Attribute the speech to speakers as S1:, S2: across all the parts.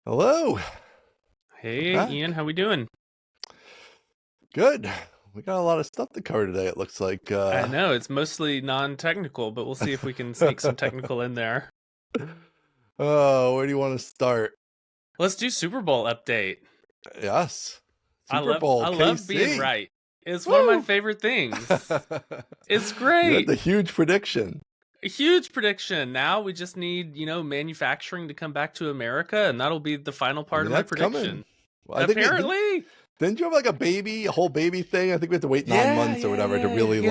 S1: Hello.
S2: Hey,
S1: Back.
S2: Ian, how we doing?
S1: Good. We got a lot of stuff to cover today, it looks like.
S2: I know it's mostly non-technical, but we'll see if we can sneak some technical in there.
S1: Oh, where do you want to start?
S2: Let's do Super Bowl update.
S1: Yes.
S2: I
S1: Super
S2: love
S1: Bowl
S2: I love being
S1: KC.
S2: right. It's one of my
S1: Woo!
S2: favorite things. It's
S1: You had
S2: great.
S1: the huge prediction.
S2: A huge prediction. Now we just need, manufacturing to come back to America, and that'll be the final
S1: I
S2: part
S1: mean,
S2: of my
S1: that's coming.
S2: prediction.
S1: Well, I think
S2: Apparently.
S1: didn't you have like a whole baby thing? I think we have to wait 9 months or whatever to really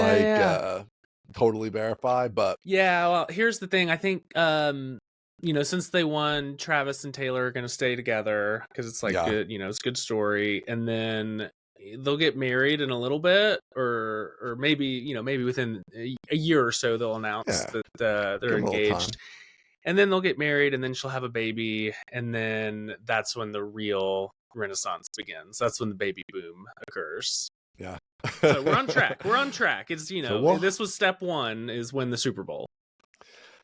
S1: totally verify. But
S2: Yeah, well, here's the thing. I think since they won, Travis and Taylor are going to stay together because it's like
S1: yeah,
S2: good, it's a good story. And then they'll get married in a little bit, or maybe within a year or so they'll announce
S1: yeah,
S2: that
S1: give
S2: they're
S1: them a little time.
S2: engaged. And then they'll get married, and then she'll have a baby, and then that's when the real renaissance begins. That's when the baby boom occurs.
S1: Yeah.
S2: So we're on track. We're on track. It's this was step one, is win the Super Bowl.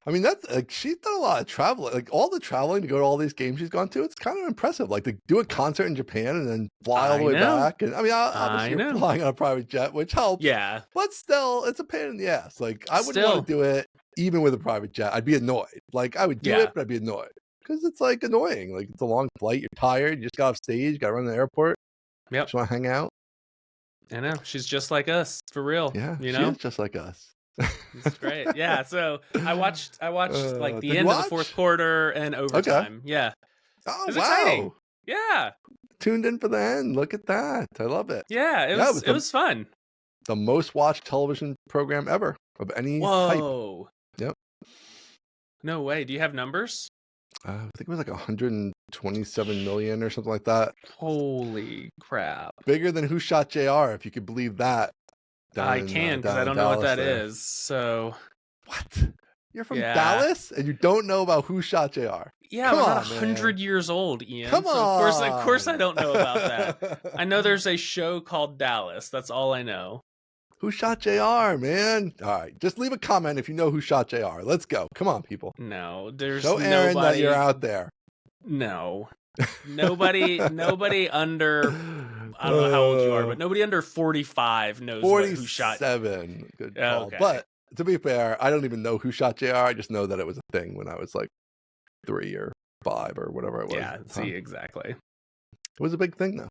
S1: I mean, that's like she's done a lot of traveling, like all the traveling to go to all these games she's gone to. It's kind of impressive. Like to do a concert in Japan and then fly all the way back. And I mean, obviously you're flying on a private jet, which helps.
S2: Yeah,
S1: but still, it's a pain in the ass. Like I wouldn't want to do it even with a private jet. I'd be annoyed. Like I would do it, but I'd be annoyed because it's like annoying. Like it's a long flight. You're tired. You just got off stage. Got to run to the airport.
S2: Yep.
S1: Just want to hang out.
S2: I know. She's just like us, for real.
S1: Yeah, she is just like us.
S2: It's great. Yeah, so I watched like the end of the fourth quarter and overtime. Okay. Yeah.
S1: Oh,
S2: it was
S1: wow.
S2: Exciting. Yeah.
S1: Tuned in for the end. Look at that. I love it.
S2: Yeah, it was fun.
S1: The most watched television program ever of any type. Yep.
S2: No way. Do you have numbers?
S1: I think it was like 127 million or something like that.
S2: Holy crap.
S1: Bigger than Who Shot JR, if you could believe that.
S2: I can, because I don't know what that is. So
S1: what? You're from Dallas and you don't know about Who Shot JR?
S2: Yeah, we're not 100 years old, Ian.
S1: Come on.
S2: Of course I don't know about that. I know there's a show called Dallas. That's all I know.
S1: Who Shot JR, man? All right, just leave a comment if you know Who Shot JR. Let's go. Come on, people.
S2: No, there's
S1: Show Aaron that you're out there.
S2: No. Nobody under, I don't know how old you are, but nobody under 45 knows Who Shot.
S1: 47. Good call. Okay. But to be fair, I don't even know Who Shot JR. I just know that it was a thing when I was like 3 or 5 or whatever it was.
S2: Yeah, see, exactly.
S1: It was a big thing, though.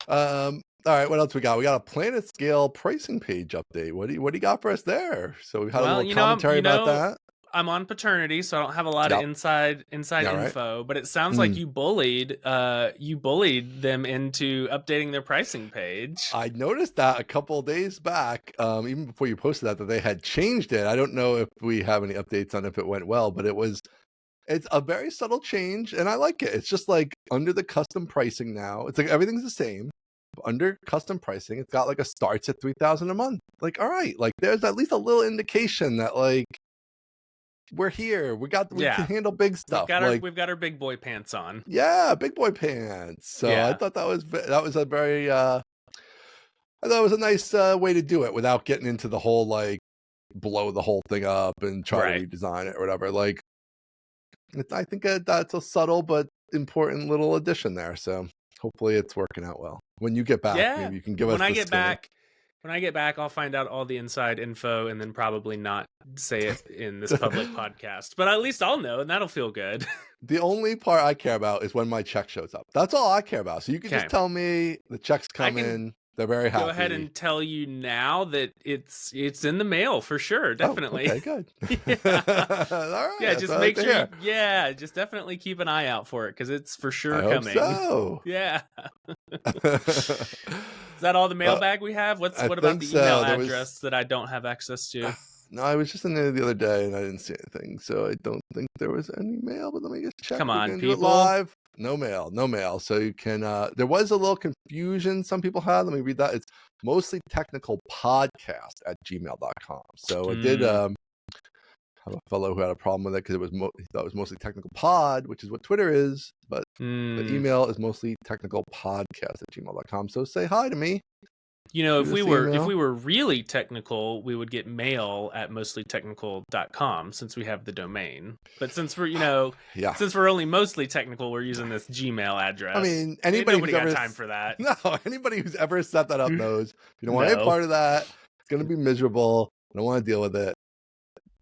S1: All right, what else we got? We got a Planet Scale pricing page update. What do you got for us there? So we had a little commentary about that.
S2: I'm on paternity, so I don't have a lot of inside info. Right. But it sounds like you bullied them into updating their pricing page.
S1: I noticed that a couple of days back, even before you posted that they had changed it. I don't know if we have any updates on if it went well, but it's a very subtle change, and I like it. It's just like under the custom pricing now. It's like everything's the same. Under custom pricing, it's got like a starts at $3,000 a month. Like, all right, like there's at least a little indication that like we're here. We can handle big stuff.
S2: We've got our big boy pants on.
S1: Yeah, big boy pants. So I thought that was a very I thought it was a nice way to do it without getting into the whole like blow the whole thing up and try to redesign it or whatever. Like, I think that's a subtle but important little addition there. So hopefully it's working out well. When you get back, maybe you can give us.
S2: When I get back, I'll find out all the inside info and then probably not say it in this public podcast. But at least I'll know, and that'll feel good.
S1: The only part I care about is when my check shows up. That's all I care about. So you can just tell me the checks come in. They're very happy.
S2: Go ahead and tell you now that it's in the mail for sure. Definitely.
S1: Oh, okay, good.
S2: All right. Yeah, just make sure. Just definitely keep an eye out for it because it's for sure coming.
S1: So.
S2: Yeah. Is that all the mailbag we have? What about the email address that I don't have access to?
S1: No, I was just in there the other day and I didn't see anything, so I don't think there was any mail. But let me just check.
S2: Come on, people.
S1: Do it live. No mail. So you can. There was a little confusion some people had. Let me read that. It's mostlytechnicalpodcast at gmail.com. So I did have a fellow who had a problem with it because he thought it was mostly technical pod, which is what Twitter is. But the email is mostlytechnicalpodcast at gmail.com. So say hi to me.
S2: if we were really technical, we would get mail at mostlytechnical.com since we have the domain. But since we're since we're only mostly technical, we're using this Gmail address.
S1: I mean, anybody
S2: who's ever got time for that.
S1: No, anybody who's ever set that up knows you don't want any part of that. It's going to be miserable. I don't want to deal with it.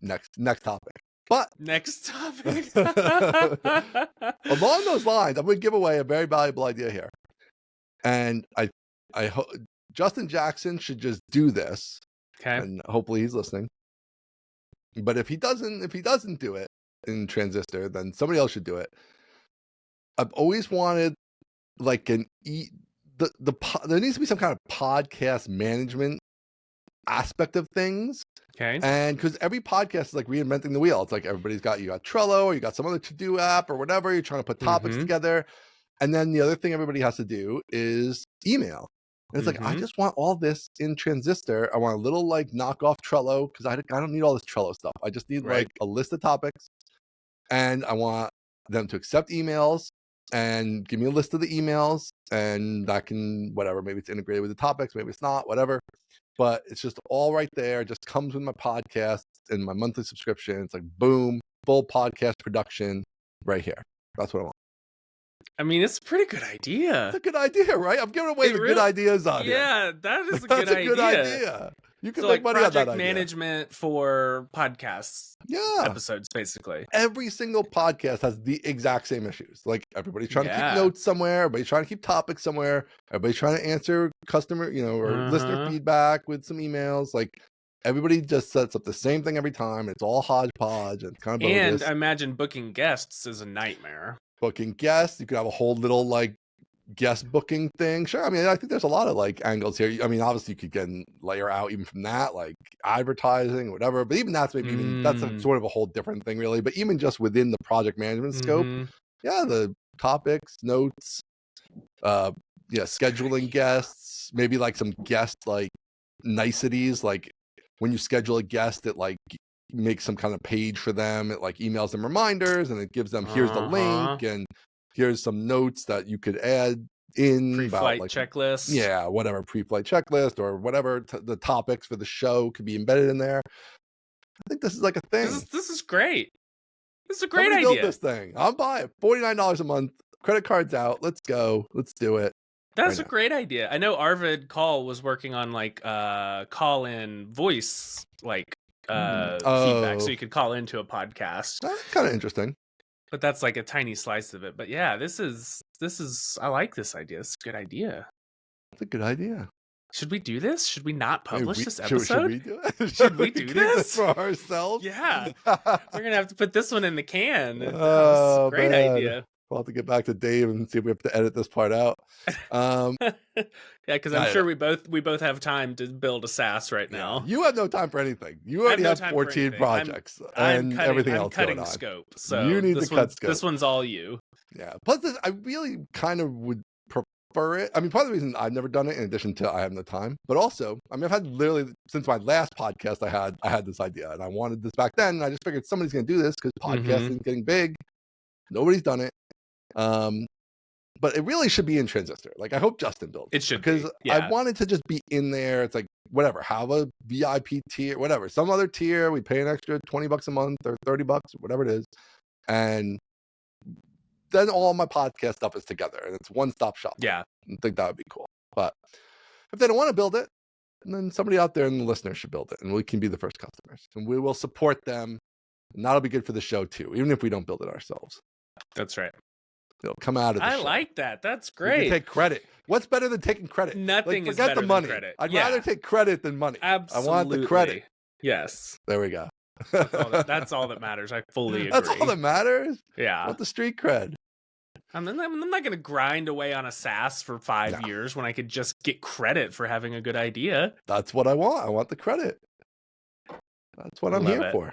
S1: Next topic. But
S2: next topic.
S1: Along those lines, I'm going to give away a very valuable idea here. And I hope Justin Jackson should just do this.
S2: Okay.
S1: And hopefully he's listening. But if he doesn't do it in Transistor, then somebody else should do it. I've always wanted like there needs to be some kind of podcast management aspect of things.
S2: Okay.
S1: And because every podcast is like reinventing the wheel. It's like you got Trello, or you got some other to-do app or whatever. You're trying to put topics together. And then the other thing everybody has to do is email. And it's like, I just want all this in Transistor. I want a little like knockoff Trello because I don't need all this Trello stuff. I just need like a list of topics. And I want them to accept emails and give me a list of the emails. And that can, whatever, maybe it's integrated with the topics, maybe it's not, whatever. But it's just all right there. It just comes with my podcast and my monthly subscription. It's like, boom, full podcast production right here. That's what I want.
S2: I mean, it's a pretty good idea.
S1: It's a good idea, right? I'm giving away good ideas on here.
S2: Yeah, that is a good idea.
S1: Good idea. You can make money on that idea.
S2: Project management for podcasts.
S1: Yeah.
S2: Episodes, basically.
S1: Every single podcast has the exact same issues. Like everybody's trying to keep notes somewhere. Everybody's trying to keep topics somewhere. Everybody's trying to answer customer, or listener feedback with some emails. Like everybody just sets up the same thing every time. It's all hodgepodge and kind of bogus.
S2: And I imagine booking guests is a nightmare.
S1: Booking guests, you could have a whole little like guest booking thing. Sure. I mean, I think there's a lot of like angles here. I mean, obviously you could get layer out even from that, like advertising or whatever, but even that's maybe that's sort of a whole different thing really. But even just within the project management scope, the topics, notes, scheduling guests, maybe like some guest like niceties, like when you schedule a guest, it like makes some kind of page for them. It like emails them reminders and it gives them here's the link and here's some notes that you could add in
S2: pre-flight checklist.
S1: Yeah, whatever, pre-flight checklist or whatever the topics for the show could be embedded in there. I think this is like a thing.
S2: This is great. This is a great idea.
S1: Build this thing. I'll buy it. $49 a month. Credit cards out. Let's go. Let's do it.
S2: That's a great idea. I know Arvid Kahl was working on like call-in voice like feedback, so you could call into a podcast.
S1: That's kind of interesting.
S2: But that's like a tiny slice of it. But yeah, this is I like this idea. It's a good idea.
S1: It's a good idea.
S2: Should we do this? Should we not publish this
S1: episode?
S2: Should we do it? Should we do this
S1: for ourselves?
S2: Yeah. We're gonna have to put this one in the can. Great idea.
S1: We'll have to get back to Dave and see if we have to edit this part out.
S2: Yeah, because I'm sure we both have time to build a SaaS right now.
S1: You have no time for anything. You already have 14 projects and everything else going on.
S2: I'm cutting scope, so
S1: you need to cut scope.
S2: This one's all you.
S1: Yeah. Plus, I really kind of would prefer it. I mean, part of the reason I've never done it, in addition to I have no time, but also, I mean, I've had literally since my last podcast, I had this idea and I wanted this back then. And I just figured somebody's going to do this because podcasting is getting big. Nobody's done it. But it really should be in Transistor. Like I hope Justin builds
S2: it should
S1: because I wanted to just be in there. It's like whatever, have a VIP tier, whatever, some other tier. We pay an extra $20 a month or $30, whatever it is, and then all my podcast stuff is together and it's one-stop shop.
S2: Yeah,
S1: I think that would be cool. But if they don't want to build it, then somebody out there in the listeners should build it, and we can be the first customers, and we will support them. And that'll be good for the show too, even if we don't build it ourselves.
S2: That's right.
S1: It'll come out of the show.
S2: Like that. That's great.
S1: Take credit. What's better than taking credit?
S2: Nothing is
S1: better
S2: the money. Than credit.
S1: I'd rather take credit than money.
S2: Absolutely.
S1: I want the credit.
S2: Yes.
S1: There we go.
S2: That's all that matters. I fully agree.
S1: That's all that matters?
S2: Yeah.
S1: I want the street cred.
S2: I'm not going to grind away on a SaaS for 5 years when I could just get credit for having a good idea.
S1: That's what I want. I want the credit. That's what I'm here for.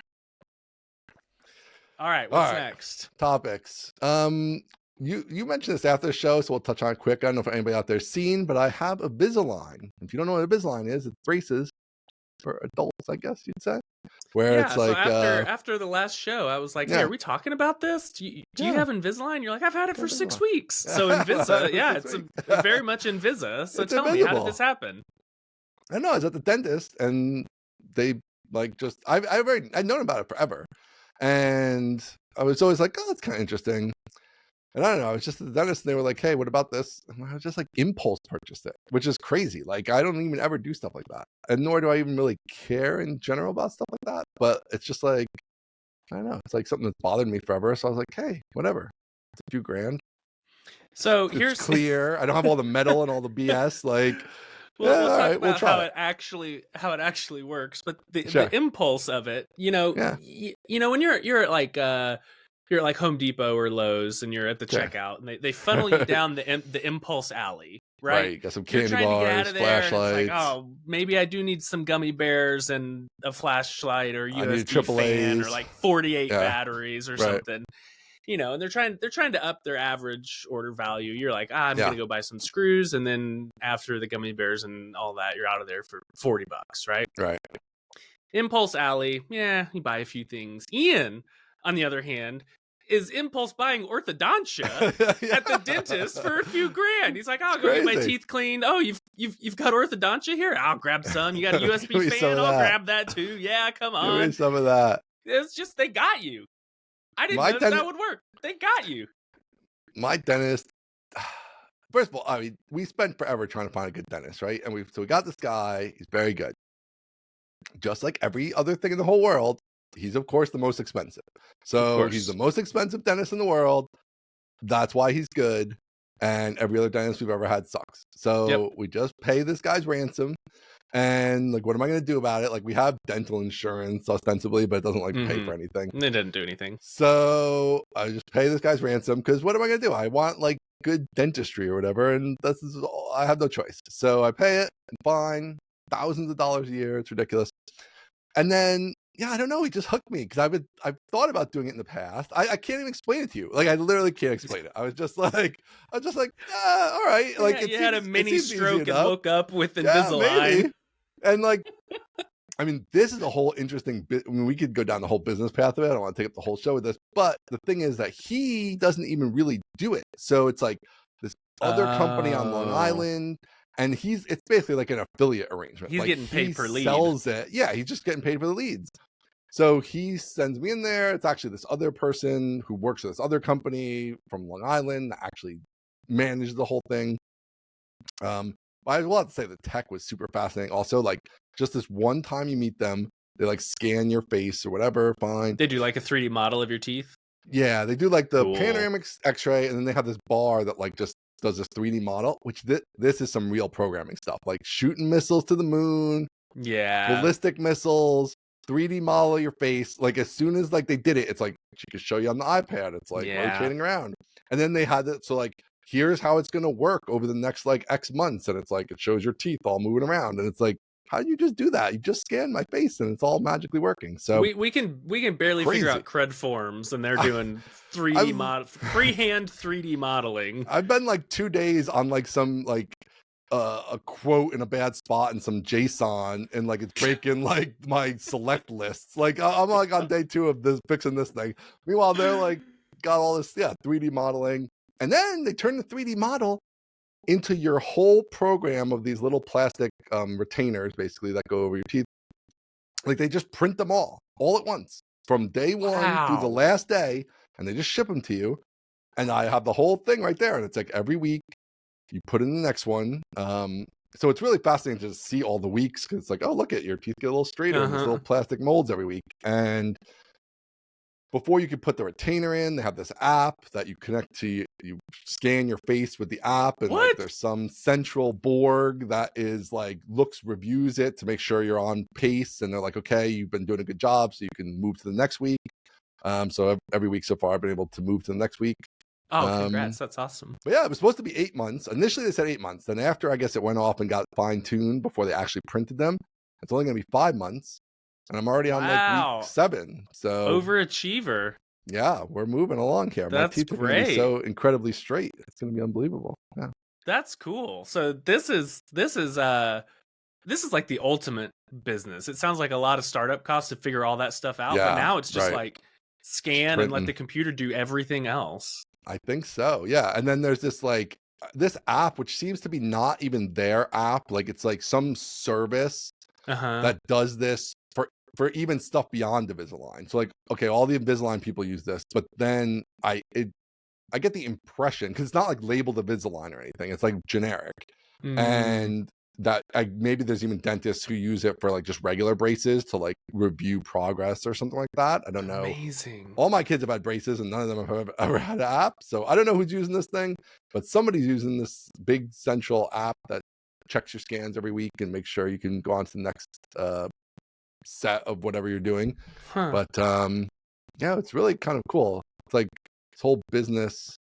S2: All right, what's next?
S1: Topics. You mentioned this after the show, so we'll touch on it quick. I don't know if anybody out there's seen, but I have a Invisalign. If you don't know what a Invisalign is, it's braces for adults, I guess you'd say. Where it's like
S2: after the last show, I was like, "Hey, are we talking about this? Do you have Invisalign?" You're like, "I've had it for 6 weeks." So Invisa, it's very much Invisa. So tell me, how did this happen?
S1: I know I was at the dentist and they like just I'd known about it forever. And I was always like, oh, that's kind of interesting. And I don't know, I was just at the dentist and they were like, hey, what about this? And I was just like impulse purchased it, which is crazy. Like I don't even ever do stuff like that. And nor do I even really care in general about stuff like that. But it's just like, I don't know. It's like something that's bothered me forever. So I was like, hey, whatever. It's a few grand.
S2: So
S1: It's clear. I don't have all the metal and all the BS. Like,
S2: we'll talk
S1: right,
S2: about how it actually works, but the impulse of it, you know, when you're at like Home Depot or Lowe's and you're at the checkout and they funnel you down the impulse alley, right?
S1: Right, got some candy
S2: trying
S1: bars,
S2: to get out of there,
S1: flashlights.
S2: and it's like, oh, maybe I do need some gummy bears and a flashlight or USB fan or like 48 batteries or something. You know, and they're trying to up their average order value. You're like, I'm gonna go buy some screws, and then after the gummy bears and all that, you're out of there for $40, right?
S1: Right.
S2: Impulse Alley, you buy a few things. Ian, on the other hand, is impulse buying orthodontia at the dentist for a few grand. He's like, I'll go get my teeth cleaned. Oh, you've got orthodontia here? I'll grab some. You got a USB fan? I'll grab that too. Yeah, come on.
S1: Give me some of that.
S2: It's just they got you. I didn't know that would work. They got you.
S1: My dentist, first of all, I mean, we spent forever trying to find a good dentist, right? And we got this guy. He's very good. Just like every other thing in the whole world, he's, of course, the most expensive. So he's the most expensive dentist in the world. That's why he's good. And every other dentist we've ever had sucks. So we just pay this guy's ransom. And like, what am I going to do about it? Like, we have dental insurance ostensibly, but it doesn't like pay for anything.
S2: It doesn't do anything.
S1: So I just pay this guy's ransom because what am I going to do? I want like good dentistry or whatever, and I have no choice. So I pay it, and fine, thousands of dollars a year. It's ridiculous. And then I don't know. He just hooked me because I've thought about doing it in the past. I can't even explain it to you. Like I literally can't explain it. I was just like, all right. Like
S2: you had a mini stroke and woke up with Invisalign.
S1: And like, I mean, this is a whole interesting bit. I mean, we could go down the whole business path of it. I don't want to take up the whole show with this, but the thing is that he doesn't even really do it. So it's like this other company on Long Island, and it's basically like an affiliate arrangement.
S2: He's
S1: like,
S2: getting paid per lead.
S1: Sells it. Yeah, he's just getting paid for the leads. So he sends me in there. It's actually this other person who works for this other company from Long Island that actually managed the whole thing. I will have to say the tech was super fascinating. Also, like just this one time you meet them, they like scan your face or whatever. Fine.
S2: They do like a 3D model of your teeth.
S1: Yeah, they do like the panoramic X-ray, and then they have this bar that like just does this 3D model. Which this is some real programming stuff, like shooting missiles to the moon.
S2: Yeah,
S1: ballistic missiles. 3D model of your face. Like as soon as like they did it, it's like she could show you on the iPad. It's like rotating around, and then they had it. So like, here's how it's going to work over the next like X months. And it's like, it shows your teeth all moving around. And it's like, how do you just do that? You just scan my face and it's all magically working. So
S2: we can barely figure out CRUD forms, and they're doing 3D freehand 3D modeling.
S1: I've been like 2 days on like some like a quote in a bad spot in some JSON, and like it's breaking like my select lists. Like I'm like on day 2 of this fixing this thing. Meanwhile, they're like got all this 3D modeling. And then they turn the 3D model into your whole program of these little plastic retainers, basically, that go over your teeth. Like they just print them all at once from day 1 through the last day, and they just ship them to you. And I have the whole thing right there. And it's like every week you put in the next one. So it's really fascinating to see all the weeks, because it's like, oh, look at your teeth get a little straighter in these little plastic molds every week. And before you could put the retainer in, they have this app that you connect to. You scan your face with the app, and like there's some central Borg that is like reviews it to make sure you're on pace. And they're like, okay, you've been doing a good job, so you can move to the next week. So every week so far, I've been able to move to the next week.
S2: Oh, congrats! That's awesome.
S1: But yeah, it was supposed to be 8 months. Initially, they said 8 months. Then after, I guess it went off and got fine tuned before they actually printed them. It's only going to be 5 months. And I'm already on like week 7. So
S2: overachiever.
S1: Yeah, we're moving along here.
S2: That's
S1: my teeth
S2: great.
S1: Are gonna be so incredibly straight. It's going to be unbelievable. Yeah.
S2: That's cool. So this is like the ultimate business. It sounds like a lot of startup costs to figure all that stuff out. But now it's just like scan and let the computer do everything else.
S1: I think so. Yeah. And then there's this like this app, which seems to be not even their app, like it's like some service that does this for even stuff beyond Invisalign. So like, okay, all the Invisalign people use this, but then I get the impression, because it's not like labeled Invisalign or anything, it's like generic, and that maybe there's even dentists who use it for like just regular braces to like review progress or something like that. I don't know.
S2: Amazing.
S1: All my kids have had braces and none of them have ever had an app, so I don't know who's using this thing, but somebody's using this big central app that checks your scans every week and makes sure you can go on to the next set of whatever you're doing. But yeah, it's really kind of cool. It's like this whole business,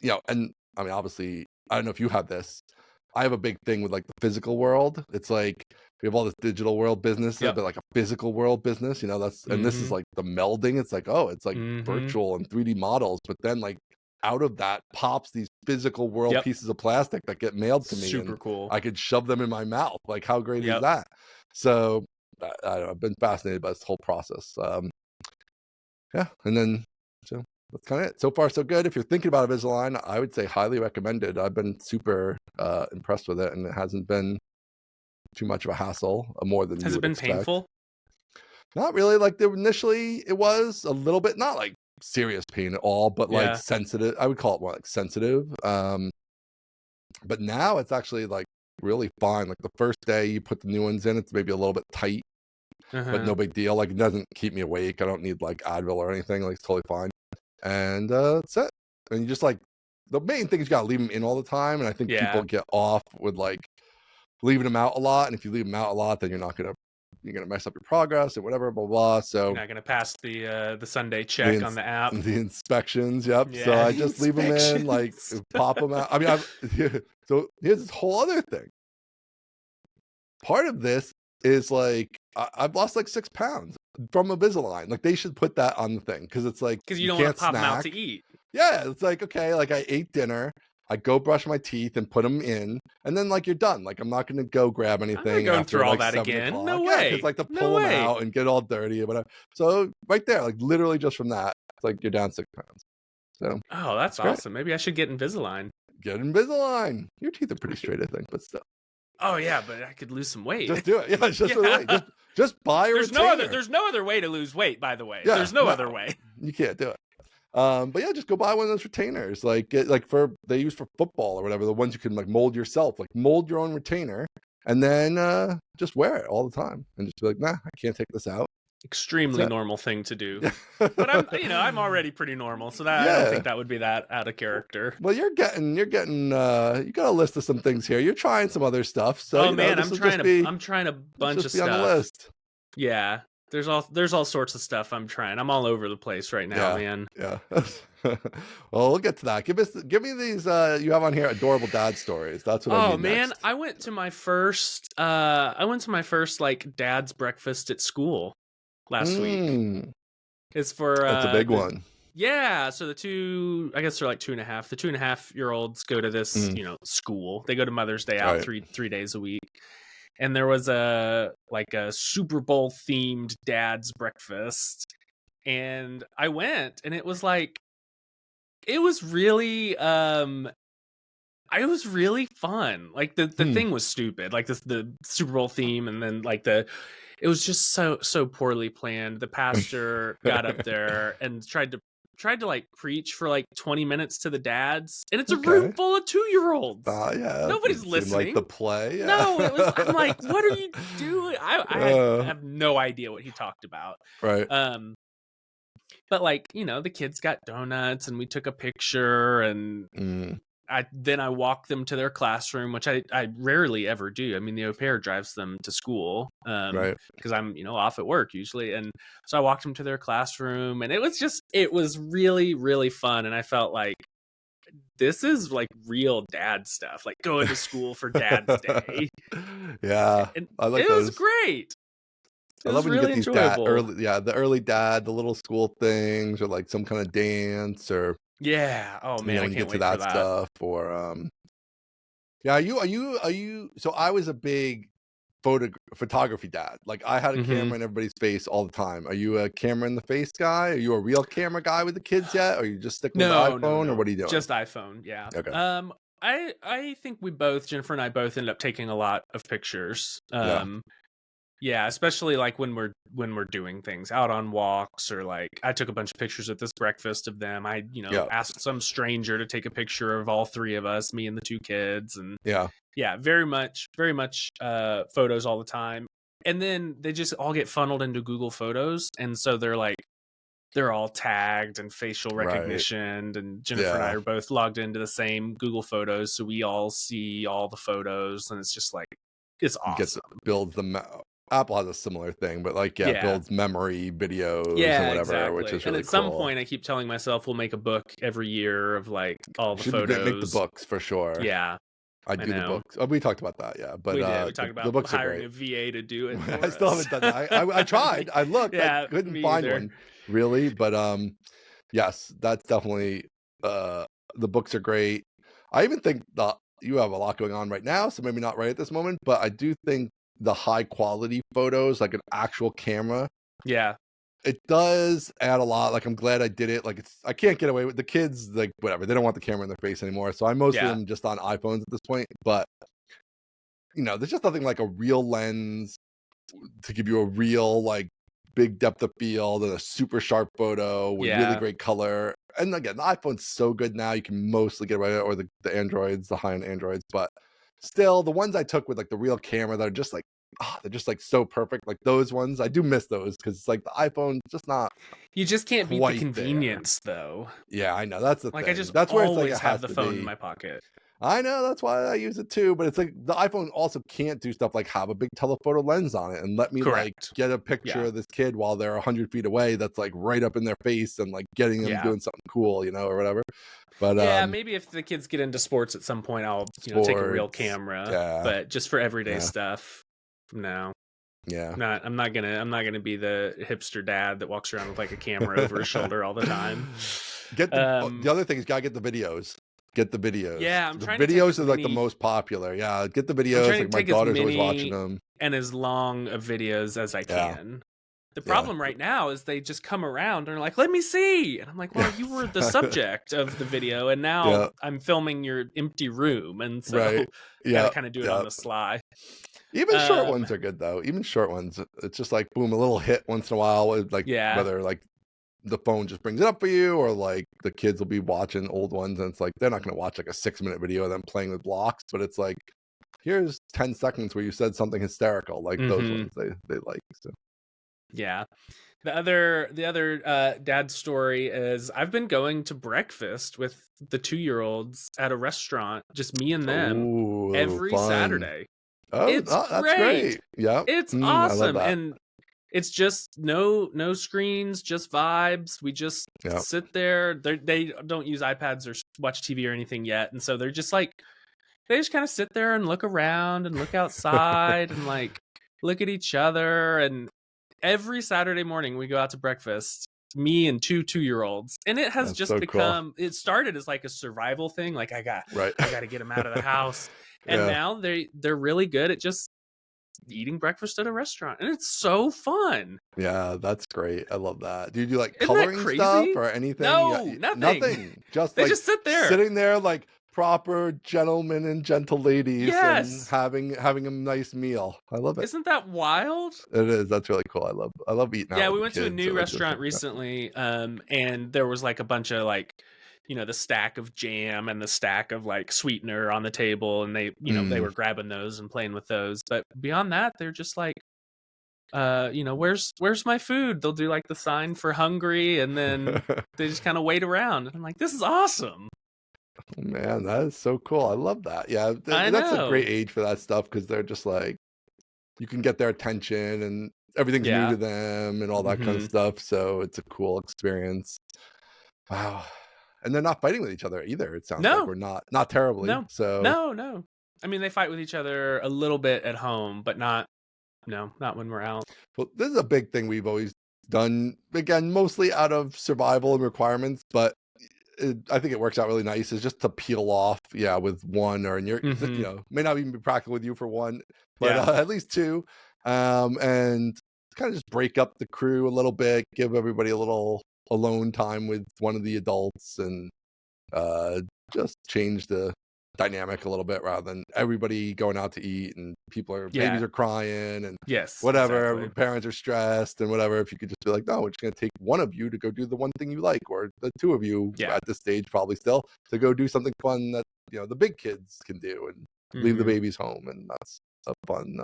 S1: and I mean, obviously, I don't know if you have this. I have a big thing with like the physical world. It's like we have all this digital world business, but like a physical world business, that's, and this is like the melding. It's like, oh, it's like virtual and 3D models, but then like out of that pops these physical world pieces of plastic that get mailed to me.
S2: Super cool.
S1: I could shove them in my mouth. Like, how great is that? So I've been fascinated by this whole process. Yeah, and then so that's kind of it. So far, so good. If you're thinking about Invisalign, I would say highly recommended. I've been super impressed with it, and it hasn't been too much of a hassle, more than
S2: Has it been painful?
S1: Not really. Like initially, it was a little bit, not like serious pain at all, but like sensitive. I would call it more like sensitive. But now it's actually like really fine. Like the first day you put the new ones in, it's maybe a little bit tight, but no big deal. Like it doesn't keep me awake. I don't need like Advil or anything. Like it's totally fine. And that's it. And you just like, the main thing is you gotta leave them in all the time. And I think people get off with like leaving them out a lot. And if you leave them out a lot, then you're gonna mess up your progress or whatever, blah blah. So
S2: you're not gonna pass the Sunday check on the app.
S1: The inspections, so I just leave them in, like pop them out. I mean, so here's this whole other thing. Part of this is like I've lost like 6 pounds from Invisalign. Like they should put that on the thing, because it's like,
S2: because you don't want to pop them out to eat.
S1: Yeah, it's like, okay, like I ate dinner, I go brush my teeth and put them in, and then like you're done. Like I'm not going to go grab anything.
S2: I'm going through all that again. No way.
S1: Because like to pull them out and get all dirty or whatever. So right there, like literally just from that, it's like you're down 6 pounds. So
S2: that's awesome. Maybe I should get Invisalign.
S1: Get Invisalign. Your teeth are pretty straight, I think, but still.
S2: Oh yeah, but I could lose some weight.
S1: Just do it. Yeah, just for the weight. Just buy a retainer.
S2: There's no other way to lose weight, by the way. Yeah, there's no other way.
S1: You can't do it. But yeah, just go buy one of those retainers. Like they use for football or whatever, the ones you can like mold yourself. Like mold your own retainer and then just wear it all the time and just be like, nah, I can't take this out.
S2: Extremely normal thing to do. But I'm already pretty normal, so that I don't think that would be that out of character.
S1: Well, you're getting you got a list of some things here. You're trying some other stuff. So
S2: man, I'm trying a bunch of stuff. On the list. Yeah. There's all sorts of stuff I'm trying. I'm all over the place right now, man.
S1: Yeah. Well, we'll get to that. Give me these you have on here, adorable dad stories. That's what I need
S2: man,
S1: next.
S2: I went to my first like dad's breakfast at school last week. It's for
S1: that's a big one.
S2: Yeah, so the two, I guess they're like 2.5. The 2.5-year-olds go to this, school. They go to Mother's Day out 3 days a week. And there was a Super Bowl themed dad's breakfast. And I went, and it was really fun. Like the thing was stupid. Like the Super Bowl theme, and then like it was just so poorly planned. The pastor got up there and tried to like preach for like 20 minutes to the dads, and it's a room full of 2-year-olds. Nobody's listening.
S1: Like the play. Yeah.
S2: No, I'm like, what are you doing? I have no idea what he talked about.
S1: Right.
S2: But like, the kids got donuts and we took a picture, and I walked them to their classroom, which I rarely ever do. I mean, the au pair drives them to school because I'm off at work usually, and so I walked them to their classroom, and it was really, really fun, and I felt like this is like real dad stuff, like going to school for Dad's Day.
S1: Yeah,
S2: and
S1: I like
S2: it
S1: those.
S2: Was great.
S1: I love when you get these the early dad, the little school things, or like some kind of dance, or
S2: oh man,
S1: when you get to that stuff, or are you? So I was a big photography dad. Like I had a camera in everybody's face all the time. Are you a camera in the face guy? Are you a real camera guy with the kids yet? Or are you just sticking with the iPhone, or what are you doing?
S2: Just iPhone, yeah.
S1: Okay.
S2: I think Jennifer and I both end up taking a lot of pictures.
S1: Yeah.
S2: Yeah, especially like when we're doing things out on walks, or like I took a bunch of pictures at this breakfast of them. I,
S1: Yeah.
S2: asked some stranger to take a picture of all three of us, me and the two kids, and
S1: Yeah.
S2: very much photos all the time. And then they just all get funneled into Google Photos, and so they're all tagged and facial
S1: Right.
S2: recognition, and Jennifer and I
S1: Yeah.
S2: are both logged into the same Google Photos, so we all see all the photos, and it's just like, it's awesome.
S1: Builds Apple has a similar thing, but like, yeah,
S2: Yeah.
S1: builds memory videos and
S2: Yeah,
S1: whatever, which
S2: exactly.
S1: is
S2: And
S1: really
S2: at some
S1: cool.
S2: point I keep telling myself we'll make a book every year of like all the
S1: Should make the
S2: photos.
S1: books for sure.
S2: Yeah,
S1: I
S2: I
S1: do the
S2: know.
S1: books. Oh, we talked about that, yeah. But
S2: We did. We talked
S1: the
S2: about
S1: books are
S2: hiring
S1: great.
S2: a VA to do it for
S1: I still
S2: us.
S1: haven't done that. I tried. I looked. I
S2: Yeah,
S1: couldn't
S2: me
S1: find
S2: either.
S1: one really, but yes, that's definitely the books are great. I even think that you have a lot going on right now, so maybe not right at this moment, but I do think the high quality photos, like an actual camera,
S2: Yeah.
S1: it does add a lot. Like, I'm glad I did it. Like, I can't get away with the kids, like whatever. They don't want the camera in their face anymore. So I mostly
S2: Yeah.
S1: am just on iPhones at this point. But there's just nothing like a real lens to give you a real, like, big depth of field and a super sharp photo with really
S2: Yeah.
S1: great color. And again, the iPhone's so good now, you can mostly get away with it, or the Androids, the high-end Androids. But still, the ones I took with like the real camera that are just like, they're just like so perfect. Like those ones, I do miss those because it's like the iPhone's just not
S2: You just can't beat the
S1: quite there.
S2: convenience though.
S1: Yeah, I know. That's the
S2: Like
S1: thing.
S2: I just
S1: That's where it's like
S2: always
S1: it
S2: have
S1: has
S2: the
S1: to
S2: phone in
S1: be.
S2: my pocket.
S1: I know, that's why I use it too, but it's like the iPhone also can't do stuff like have a big telephoto lens on it and let me like
S2: Correct.
S1: get a picture
S2: Yeah.
S1: of this kid while they're 100 feet away that's like right up in their face and like getting them
S2: Yeah.
S1: doing something cool, or whatever. But
S2: yeah, maybe if the kids get into sports at some point, I'll take a real
S1: sports,
S2: camera.
S1: yeah,
S2: But just for everyday
S1: yeah,
S2: stuff, no.
S1: yeah.
S2: I'm not gonna be the hipster dad that walks around with like a camera over his shoulder all the time.
S1: Get the other thing is gotta get the videos. Get the videos.
S2: Yeah, I'm
S1: The
S2: trying to take
S1: videos
S2: as
S1: are like the
S2: many.
S1: most popular. Yeah, get the
S2: I'm
S1: videos.
S2: trying
S1: Like
S2: to
S1: my
S2: take as
S1: daughter's always watching
S2: many
S1: them.
S2: and as long of videos as I
S1: Yeah,
S2: can. The
S1: yeah,
S2: problem right now is they just come around and are like, "Let me see," and I'm like, "Well, you were the subject of the video, and now
S1: yeah.
S2: I'm filming your empty room, and so
S1: Right.
S2: I got to
S1: Yeah,
S2: kind of do it
S1: yeah.
S2: on the sly."
S1: Even short ones are good though. Even short ones, it's just like boom, a little hit once in a while. Like
S2: Yeah,
S1: whether like the phone just brings it up for you, or like the kids will be watching old ones, and it's like they're not going to watch like a 6-minute video of them playing with blocks, but it's like here's 10 seconds where you said something hysterical. Like those ones they like. So
S2: yeah. The other dad story is I've been going to breakfast with the 2-year-olds at a restaurant, just me and them,
S1: oh,
S2: every
S1: fun.
S2: Saturday.
S1: Oh,
S2: It's
S1: that's
S2: great.
S1: great. Yeah,
S2: It's
S1: I love
S2: awesome.
S1: that.
S2: And it's just no screens, just vibes. We just
S1: Yeah.
S2: sit there. They don't use iPads or watch TV or anything yet. And so they're just like, they just kind of sit there and look around and look outside and like look at each other. And every Saturday morning we go out to breakfast, me and 2-year-olds, and it has
S1: That's
S2: just
S1: so cool.
S2: become, it started as like a survival thing. Like I got to get them out of the house. And
S1: Yeah.
S2: now they're really good at just eating breakfast at a restaurant, and it's so fun.
S1: Yeah, that's great. I love that. Do you do like
S2: Isn't that
S1: coloring stuff
S2: crazy?
S1: or anything?
S2: No,
S1: Yeah,
S2: nothing.
S1: nothing. Just
S2: They
S1: like
S2: just sit there.
S1: sitting there like proper gentlemen and gentle ladies and
S2: Yes.
S1: having a nice meal. I love it.
S2: Isn't that wild?
S1: It is. That's really cool. I love eating out.
S2: Yeah,
S1: with
S2: we
S1: the
S2: went to a
S1: kids
S2: new
S1: or, like,
S2: restaurant recently, and there was like a bunch of like, the stack of jam and the stack of like sweetener on the table, and they were grabbing those and playing with those. But beyond that, they're just like, where's my food? They'll do like the sign for hungry, and then they just kind of wait around. And I'm like, this is awesome.
S1: Man, that is so cool. I love that. Yeah,
S2: I
S1: that's a
S2: know.
S1: great age for that stuff because they're just like you can get their attention and everything's new to them and all that kind of stuff. So it's a cool experience. Wow. And they're not fighting with each other either. It sounds like we're not terribly.
S2: No.
S1: So
S2: No. I mean, they fight with each other a little bit at home, but not when we're out.
S1: Well, this is a big thing we've always done. Again, mostly out of survival and requirements, but I think it works out really nice. Is just to peel off, with one, or in your, may not even be practical with you for one, but at least two, and kind of just break up the crew a little bit, give everybody a little alone time with one of the adults, and just change the dynamic a little bit rather than everybody going out to eat and babies
S2: Yeah.
S1: are crying and
S2: Yes.
S1: whatever,
S2: Exactly.
S1: parents are stressed and whatever. If you could just be like, no, we're just going to take one of you to go do the one thing you like, or the two of you
S2: Yeah.
S1: at this stage probably still to go do something fun that, the big kids can do and leave the
S2: Mhm.
S1: babies home. And that's a fun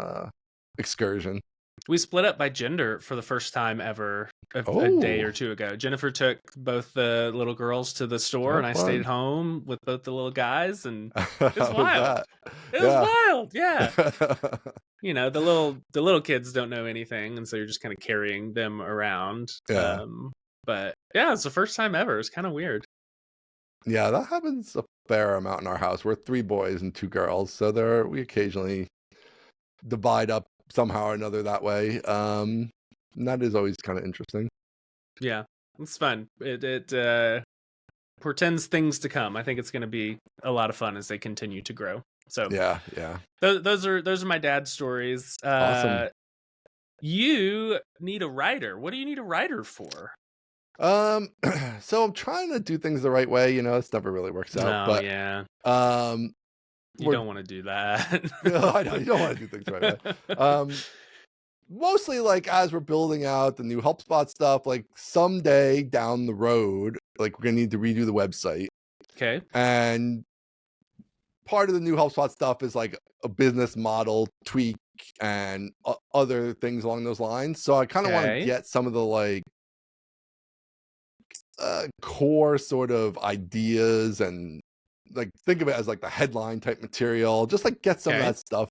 S1: excursion.
S2: We split up by gender for the first time ever a day
S1: Oh,
S2: or two ago. Jennifer took both the little girls to the store,
S1: oh,
S2: and I stayed
S1: fun.
S2: home with both the little guys, and it was
S1: How was
S2: wild.
S1: that?
S2: It was
S1: Yeah.
S2: wild, yeah. The little kids don't know anything, and so you're just kind of carrying them around.
S1: Yeah.
S2: But yeah, it's the first time ever. It's kind of weird.
S1: Yeah, that happens a fair amount in our house. We're 3 boys and 2 girls, so we occasionally divide up somehow or another that way. And that is always kind of interesting.
S2: Yeah, it's fun. It portends things to come. I think it's going to be a lot of fun as they continue to grow. So
S1: Yeah, yeah.
S2: those are my dad's stories.
S1: Awesome.
S2: You need a writer. What do you need a writer for?
S1: So I'm trying to do things the right way, this never really works out,
S2: Oh
S1: but
S2: yeah,
S1: um
S2: you
S1: we're
S2: don't want to do that.
S1: I know you don't want to do things the right way. Mostly like as we're building out the new HelpSpot stuff, like someday down the road, like we're gonna need to redo the website.
S2: Okay.
S1: And part of the new HelpSpot stuff is like a business model tweak and other things along those lines. So I kind of want to
S2: Okay.
S1: get some of the like core sort of ideas and like think of it as like the headline type material, just like get some of
S2: Okay.
S1: that stuff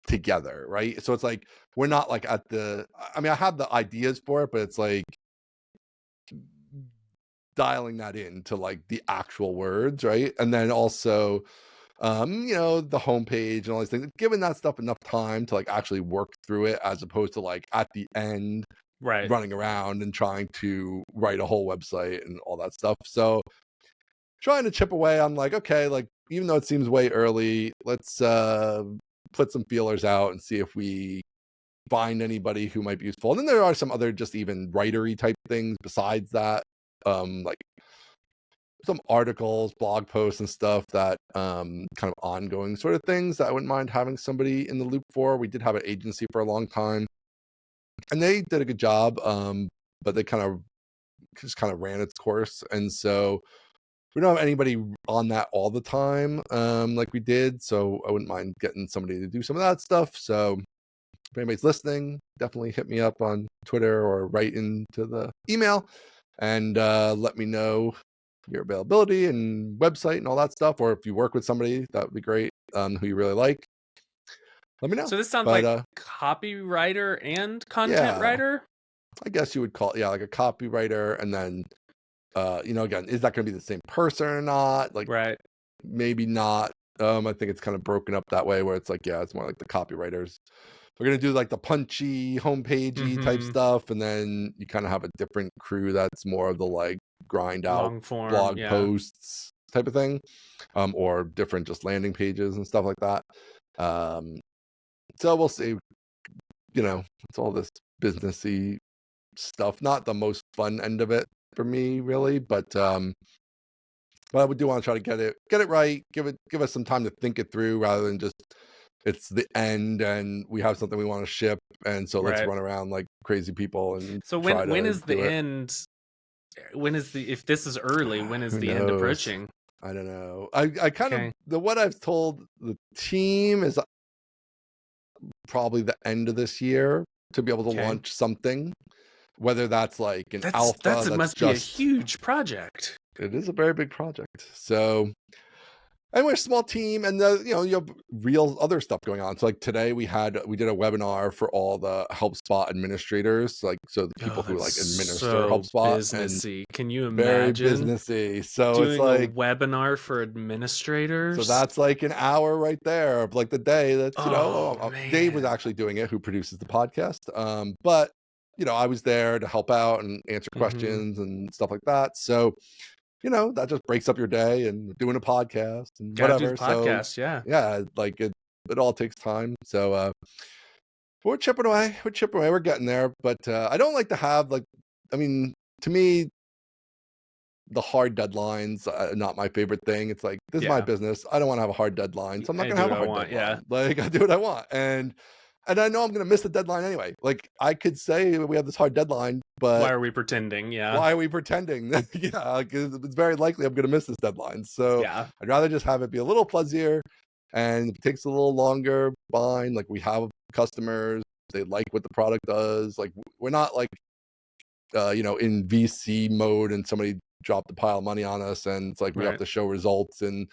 S1: together, right? So it's like we're not like at I mean, I have the ideas for it, but it's like dialing that in to like the actual words, right? And then also the homepage and all these things, giving that stuff enough time to like actually work through it as opposed to like at the end
S2: Right.
S1: running around and trying to write a whole website and all that stuff. So trying to chip away on like, okay, like even though it seems way early, let's put some feelers out and see if we find anybody who might be useful. And then there are some other just even writery type things besides that, like some articles, blog posts and stuff that kind of ongoing sort of things that I wouldn't mind having somebody in the loop for. We did have an agency for a long time and they did a good job, but they kind of ran its course. And so we don't have anybody on that all the time like we did. So I wouldn't mind getting somebody to do some of that stuff. So if anybody's listening, definitely hit me up on Twitter or write into the email and let me know your availability and website and all that stuff. Or if you work with somebody, that would be great, who you really like. Let me know.
S2: So this sounds
S1: But
S2: like copywriter and content
S1: yeah,
S2: writer.
S1: I guess you would call it, yeah, like a copywriter. And then, again, is that going to be the same person or not? Like,
S2: Right.
S1: maybe not. I think it's kind of broken up that way where it's like, yeah, it's more like the copywriters. We're going to do like the punchy, homepagey type stuff. And then you kind of have a different crew that's more of the like grind out
S2: Long form.
S1: blog
S2: Yeah.
S1: posts type of thing, or different just landing pages and stuff like that. So we'll see. It's all this businessy stuff. Not the most fun end of it for me, really, but I do want to try to get it right. Give us some time to think it through rather than just it's the end and we have something we want to ship and so let's
S2: Right.
S1: run around like crazy people and
S2: So
S1: try
S2: when
S1: to
S2: is the
S1: do it.
S2: end? If this is early, when is
S1: Who
S2: the end
S1: knows?
S2: approaching?
S1: I don't know. I kind
S2: Okay.
S1: of what I've told the team is probably the end of this year to be able to
S2: Okay.
S1: launch something, whether that's like an
S2: That's
S1: alpha that's
S2: must be a huge project.
S1: it is a very big project. So and we're a small team and you have real other stuff going on. So like today we did a webinar for all the HelpSpot administrators, like so the people who like administer
S2: so
S1: HelpSpot
S2: businessy. Can you
S1: and very
S2: imagine
S1: businessy. So
S2: doing
S1: it's like
S2: a webinar for administrators?
S1: so that's like an hour right there of like the day that's
S2: Oh
S1: Dave was
S2: man.
S1: actually doing it, who produces the podcast. But I was there to help out and answer questions and stuff like that. So that just breaks up your day and doing a podcast and
S2: Gotta do the
S1: whatever. So
S2: podcast, yeah.
S1: yeah, like it all takes time. So we're chipping away. We're getting there. But I don't like to have like, I mean, to me, the hard deadlines, not my favorite thing. It's like, this is my business. I don't want to have a hard deadline, so I'm not going to have a hard deadline. Like, I do what I want. And I know I'm going to miss the deadline anyway. Like, I could say we have this hard deadline, but
S2: why are we pretending? Yeah.
S1: Why are we pretending? Yeah, because it's very likely I'm going to miss this deadline. So I'd rather just have it be a little fuzzier, and if it takes a little longer, fine. Like, we have customers, they like what the product does. Like, we're not like, in VC mode and somebody dropped a pile of money on us and it's like we have to show results in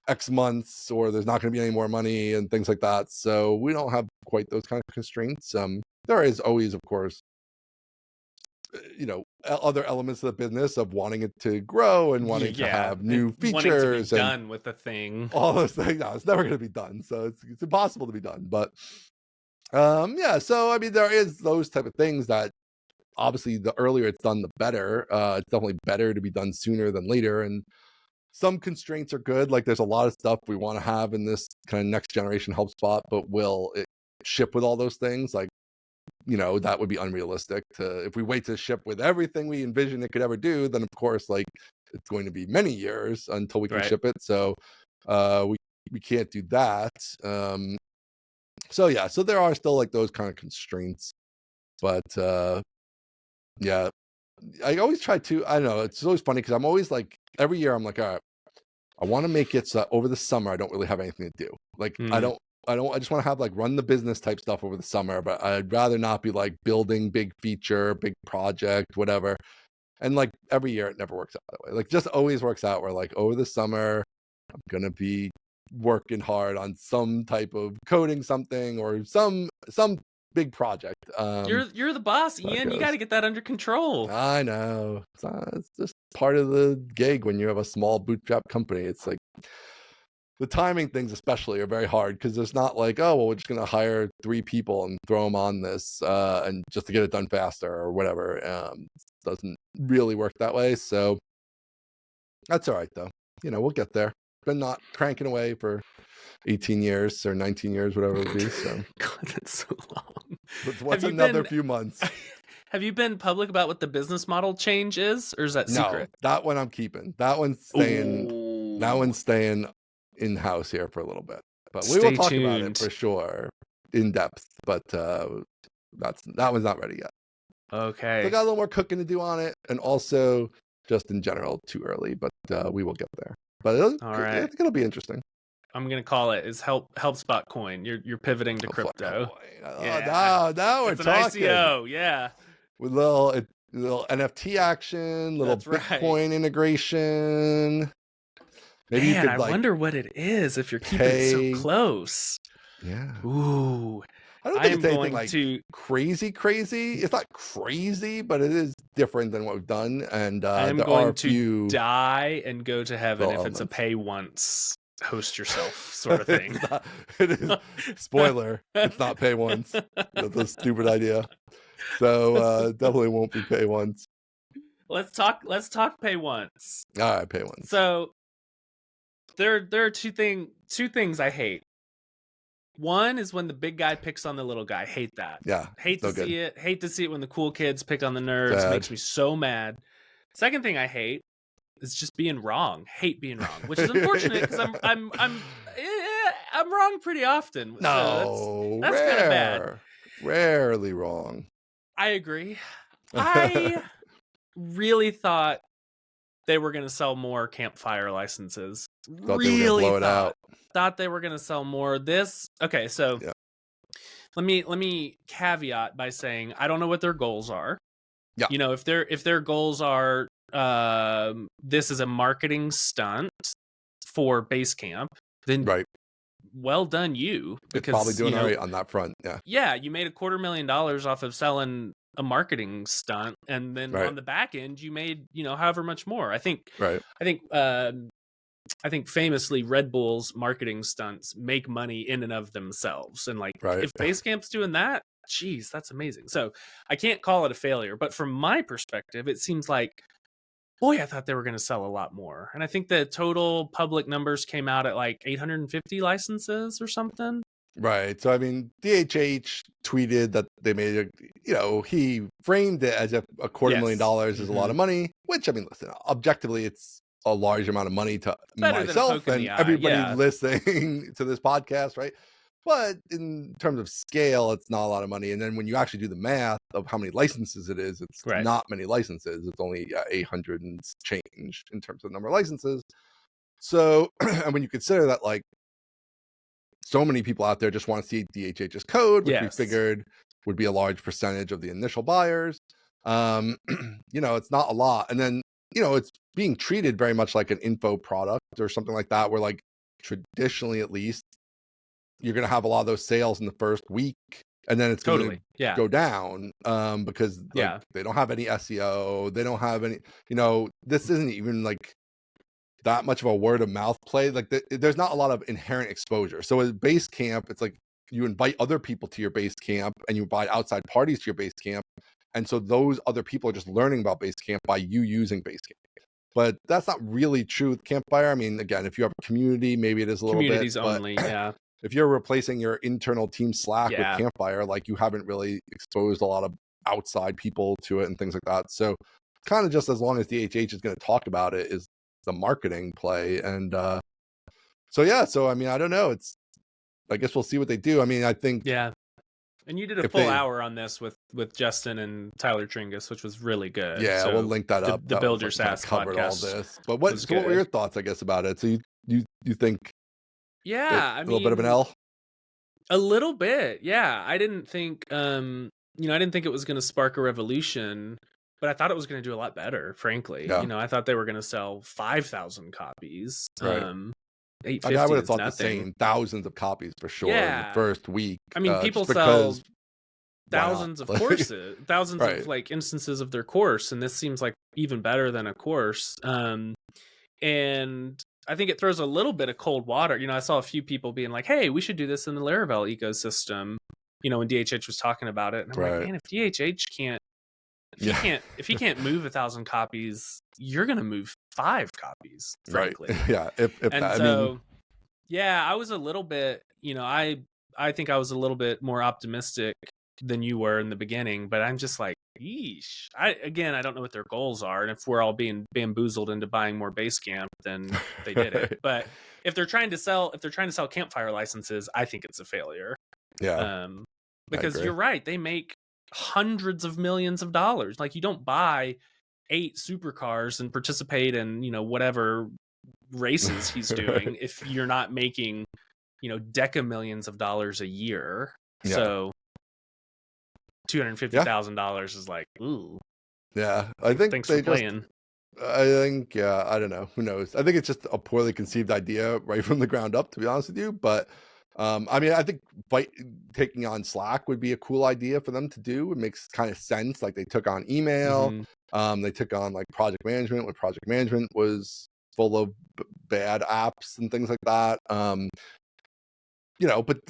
S1: X months, or there's not going to be any more money and things like that. So we don't have quite those kind of constraints. There is always, of course, other elements of the business of wanting it to grow and wanting to have new features,
S2: and done with the thing.
S1: All those things. No, it's never going to be done. So it's impossible to be done. But so I mean, there is those type of things that obviously the earlier it's done, the better. It's definitely better to be done sooner than later. And some constraints are good. Like, there's a lot of stuff we want to have in this kind of next generation HubSpot, but will it ship with all those things? Like, that would be unrealistic. If we wait to ship with everything we envision it could ever do, then of course, like, it's going to be many years until we can ship it. So we can't do that. So there are still like those kind of constraints, but I always try to, I don't know, it's always funny because I'm always like, every year I'm like, all right, I want to make it so that over the summer I don't really have anything to do. Like, I just want to have like run the business type stuff over the summer, but I'd rather not be like building big feature, big project, whatever. And like every year it never works out that way. Like, just always works out where like over the summer I'm going to be working hard on some type of coding something or some big project.
S2: You're the boss, Ian. You got to get that under control.
S1: I know. It's just part of the gig when you have a small bootstrap company. It's like, the timing things especially are very hard because there's not like, oh, well, we're just going to hire 3 people and throw them on this and just to get it done faster or whatever. It doesn't really work that way. So that's all right, though. We'll get there. Been not cranking away for 18 years or 19 years, whatever it would be. So
S2: God, that's so long.
S1: What's another few months?
S2: Have you been public about what the business model change is, or is that secret?
S1: No, that one I'm keeping. That one's staying. Ooh. That one's staying in-house here for a little bit, but we will talk about it for sure in depth. But that one's not ready yet.
S2: Okay,
S1: so I got a little more cooking to do on it, and also just in general too early. But we will get there. But I think it'll be interesting.
S2: I'm gonna call it is HelpSpot Coin. You're pivoting to crypto.
S1: Now we're talking.
S2: An ICO, yeah.
S1: With little NFT action, little Bitcoin integration.
S2: Maybe I wonder what it is if you're keeping it so close.
S1: Yeah.
S2: Ooh.
S1: I don't think it's anything like crazy. It's not crazy, but it is different than what we've done. And
S2: I'm going to die and go to heaven if it's a pay once, host yourself sort of thing.
S1: It is. Spoiler, it's not pay once. That's a stupid idea. So definitely won't be pay once.
S2: Let's talk pay once.
S1: All right, pay once.
S2: So there are two things I hate. One is when the big guy picks on the little guy. Hate that.
S1: Yeah.
S2: Hate to see it. Hate to see it when the cool kids pick on the nerds. It makes me so mad. Second thing I hate is just being wrong. Hate being wrong, which is unfortunate because I'm wrong pretty often.
S1: No,
S2: that's kind of bad.
S1: Rarely wrong.
S2: I agree. I really thought they were going to sell more campfire licenses.
S1: Thought they were going to blow it out.
S2: Thought they were going to sell more. Okay, so let me caveat by saying I don't know what their goals are.
S1: Yeah.
S2: If their goals are this is a marketing stunt for Basecamp, then well done you. Because
S1: it's probably doing all right on that front. Yeah.
S2: Yeah, you made $250,000 off of selling a marketing stunt, and then on the back end you made however much more. I think famously Red Bull's marketing stunts make money in and of themselves, and if Basecamp's doing that, geez, that's amazing. So I can't call it a failure, but from my perspective it seems like, boy, I thought they were going to sell a lot more. And I think the total public numbers came out at like 850 licenses or something.
S1: Right. So I mean, DHH tweeted that they made a, he framed it as if
S2: Yes.
S1: $250,000 is a lot of money, which I mean, listen, objectively, it's a large amount of money to
S2: It's better than a
S1: myself
S2: poke in the
S1: and
S2: eye.
S1: everybody
S2: Yeah.
S1: listening to this podcast, right? But in terms of scale, it's not a lot of money. And then when you actually do the math of how many licenses it is, it's
S2: Right.
S1: not many licenses. It's only 800 and change in terms of number of licenses. So, and when you consider that, like, so many people out there just want to see DHH's code, which we figured would be a large percentage of the initial buyers. It's not a lot. And then, it's being treated very much like an info product or something like that, where, like, traditionally at least, you're going to have a lot of those sales in the first week, and then it's going to go down because they don't have any SEO. They don't have any, this isn't even like that much of a word of mouth play. Like there's not a lot of inherent exposure. So at base camp, it's like you invite other people to your base camp and you invite outside parties to your base camp. And so those other people are just learning about base camp by you using base camp. But that's not really true with Campfire. I mean, again, if you have a community, maybe it is a little
S2: Communities
S1: bit.
S2: only,
S1: but if you're replacing your internal team Slack with Campfire, like, you haven't really exposed a lot of outside people to it and things like that. So kind of just as long as DHH is going to talk about it is the marketing play. And so I mean, I don't know. I guess we'll see what they do. I mean, I think
S2: and you did a full hour on this with Justin and Tyler Tringus, which was really good.
S1: Yeah,
S2: so
S1: we'll link that up.
S2: The Build Your SaaS
S1: covered
S2: podcast
S1: all this. But what were your thoughts, I guess, about it? So you think
S2: a
S1: little bit of an L?
S2: A little bit, yeah. I didn't think I didn't think it was going to spark a revolution, but I thought it was going to do a lot better, frankly.
S1: Yeah.
S2: I thought they were going to sell 5,000 copies.
S1: Right.
S2: 850
S1: I would have thought
S2: nothing.
S1: the same, thousands of copies for sure in the first week.
S2: I mean, people sell thousands of courses, thousands of like instances of their course, and this seems like even better than a course. And I think it throws a little bit of cold water. I saw a few people being like, "Hey, we should do this in the Laravel ecosystem." When DHH was talking about it, and I'm like, "Man, if DHH can't, if he can't move 1,000 copies, you're gonna move 5 copies, frankly."
S1: Right. Yeah.
S2: I was a little bit, I think I was a little bit more optimistic than you were in the beginning, but I'm just like, yeesh. I don't know what their goals are, and if we're all being bamboozled into buying more Basecamp, then they did it. But if they're trying to sell Campfire licenses, I think it's a failure.
S1: Yeah.
S2: Because you're right, they make hundreds of millions of dollars. Like, you don't buy 8 supercars and participate in whatever races he's doing if you're not making deca millions of dollars a year. So $250,000 is like, ooh.
S1: Yeah, I think
S2: thanks for playing.
S1: I think, I don't know. Who knows? I think it's just a poorly conceived idea right from the ground up, to be honest with you. But I mean, I think taking on Slack would be a cool idea for them to do. It makes kind of sense. Like, they took on email. They took on like project management when project management was full of bad apps and things like that. But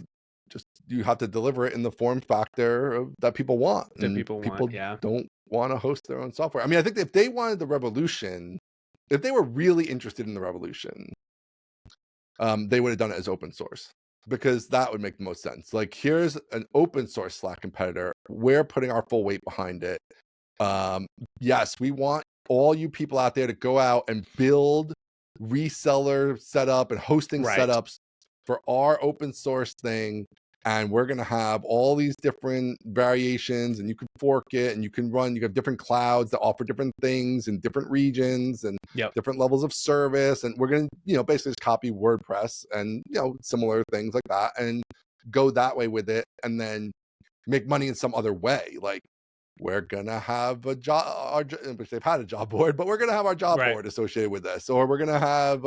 S1: just you have to deliver it in the form factor that people want. People don't want to host their own software. I mean, I think if they wanted the revolution, if they were really interested in the revolution, they would have done it as open source, because that would make the most sense. Like, here's an open source Slack competitor. We're putting our full weight behind it. Yes, we want all you people out there to go out and build reseller setup and hosting setups for our open source thing. And we're going to have all these different variations, and you can fork it, and you have different clouds that offer different things in different regions and different levels of service. And we're going to, basically just copy WordPress and, similar things like that, and go that way with it, and then make money in some other way. Like, we're going to have a job, which they've had a job board, but we're going to have our job board associated with this, or we're going to have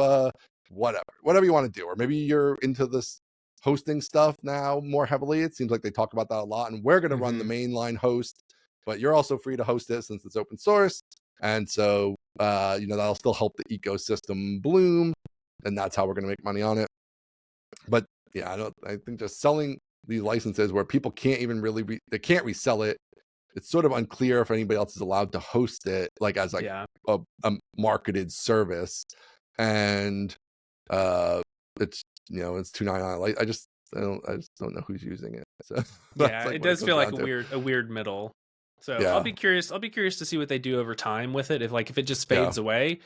S1: whatever you want to do. Or maybe you're into this hosting stuff now more heavily. It seems like they talk about that a lot, and we're going to run the mainline host, but you're also free to host it since it's open source. And so, that'll still help the ecosystem bloom, and that's how we're going to make money on it. But yeah, I think just selling these licenses where people can't even really, they can't resell it. It's sort of unclear if anybody else is allowed to host it, like as like a marketed service. And it's, it's $299. I just I just don't know who's using it. So
S2: yeah,
S1: like
S2: it
S1: what it
S2: does
S1: comes
S2: feel like
S1: down to.
S2: a weird middle. So
S1: Yeah.
S2: I'll be curious to see what they do over time with it. If it just fades
S1: Yeah.
S2: away,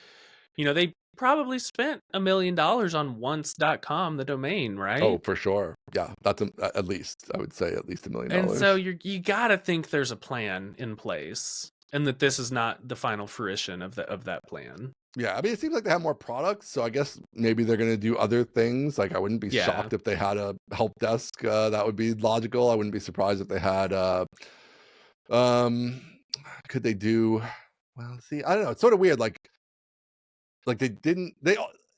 S2: they probably spent $1 million on once.com, the domain,
S1: Oh,
S2: right?
S1: for sure. Yeah, that's at least, I would say, at least $1 million.
S2: And so you gotta think there's a plan in place, and that this is not the final fruition of that plan.
S1: Yeah, I mean, it seems like they have more products, so I guess maybe they're going to do other things. Like, I wouldn't be
S2: Yeah,
S1: shocked if they had a help desk. That would be logical. I wouldn't be surprised if they had. Um, could they do? Well, see, I don't know. It's sort of weird. Like they didn't. They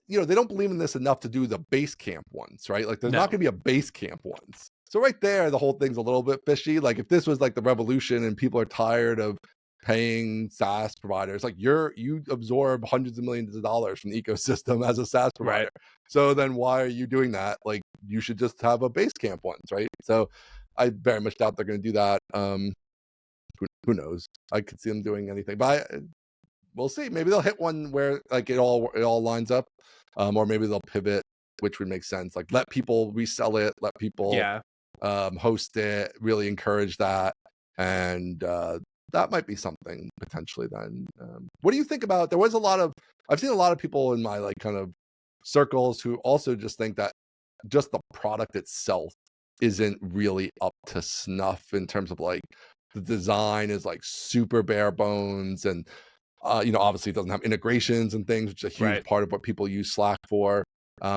S1: don't believe in this enough to do the base camp ones, right? Like, there's not
S2: no,
S1: going to be a base camp ones. So right there, the whole thing's a little bit fishy. Like, if this was like the revolution and people are tired of paying SaaS providers, like you absorb hundreds of millions of dollars from the ecosystem as a SaaS provider.
S2: right?
S1: So then why are you doing that? Like, you should just have a base camp ones, right? So I very much doubt they're going to do that. Who knows? I could see them doing anything, but we'll see. Maybe they'll hit one where like it all lines up, or maybe they'll pivot, which would make sense. Like, let people resell it, let people
S2: Yeah,
S1: host it, really encourage that, and that might be something potentially. Then, what do you think about? I've seen a lot of people in my like kind of circles who also just think that just the product itself isn't really up to snuff in terms of like the design is like super bare bones, and obviously it doesn't have integrations and things, which is a huge
S2: right.
S1: part of what people use Slack for.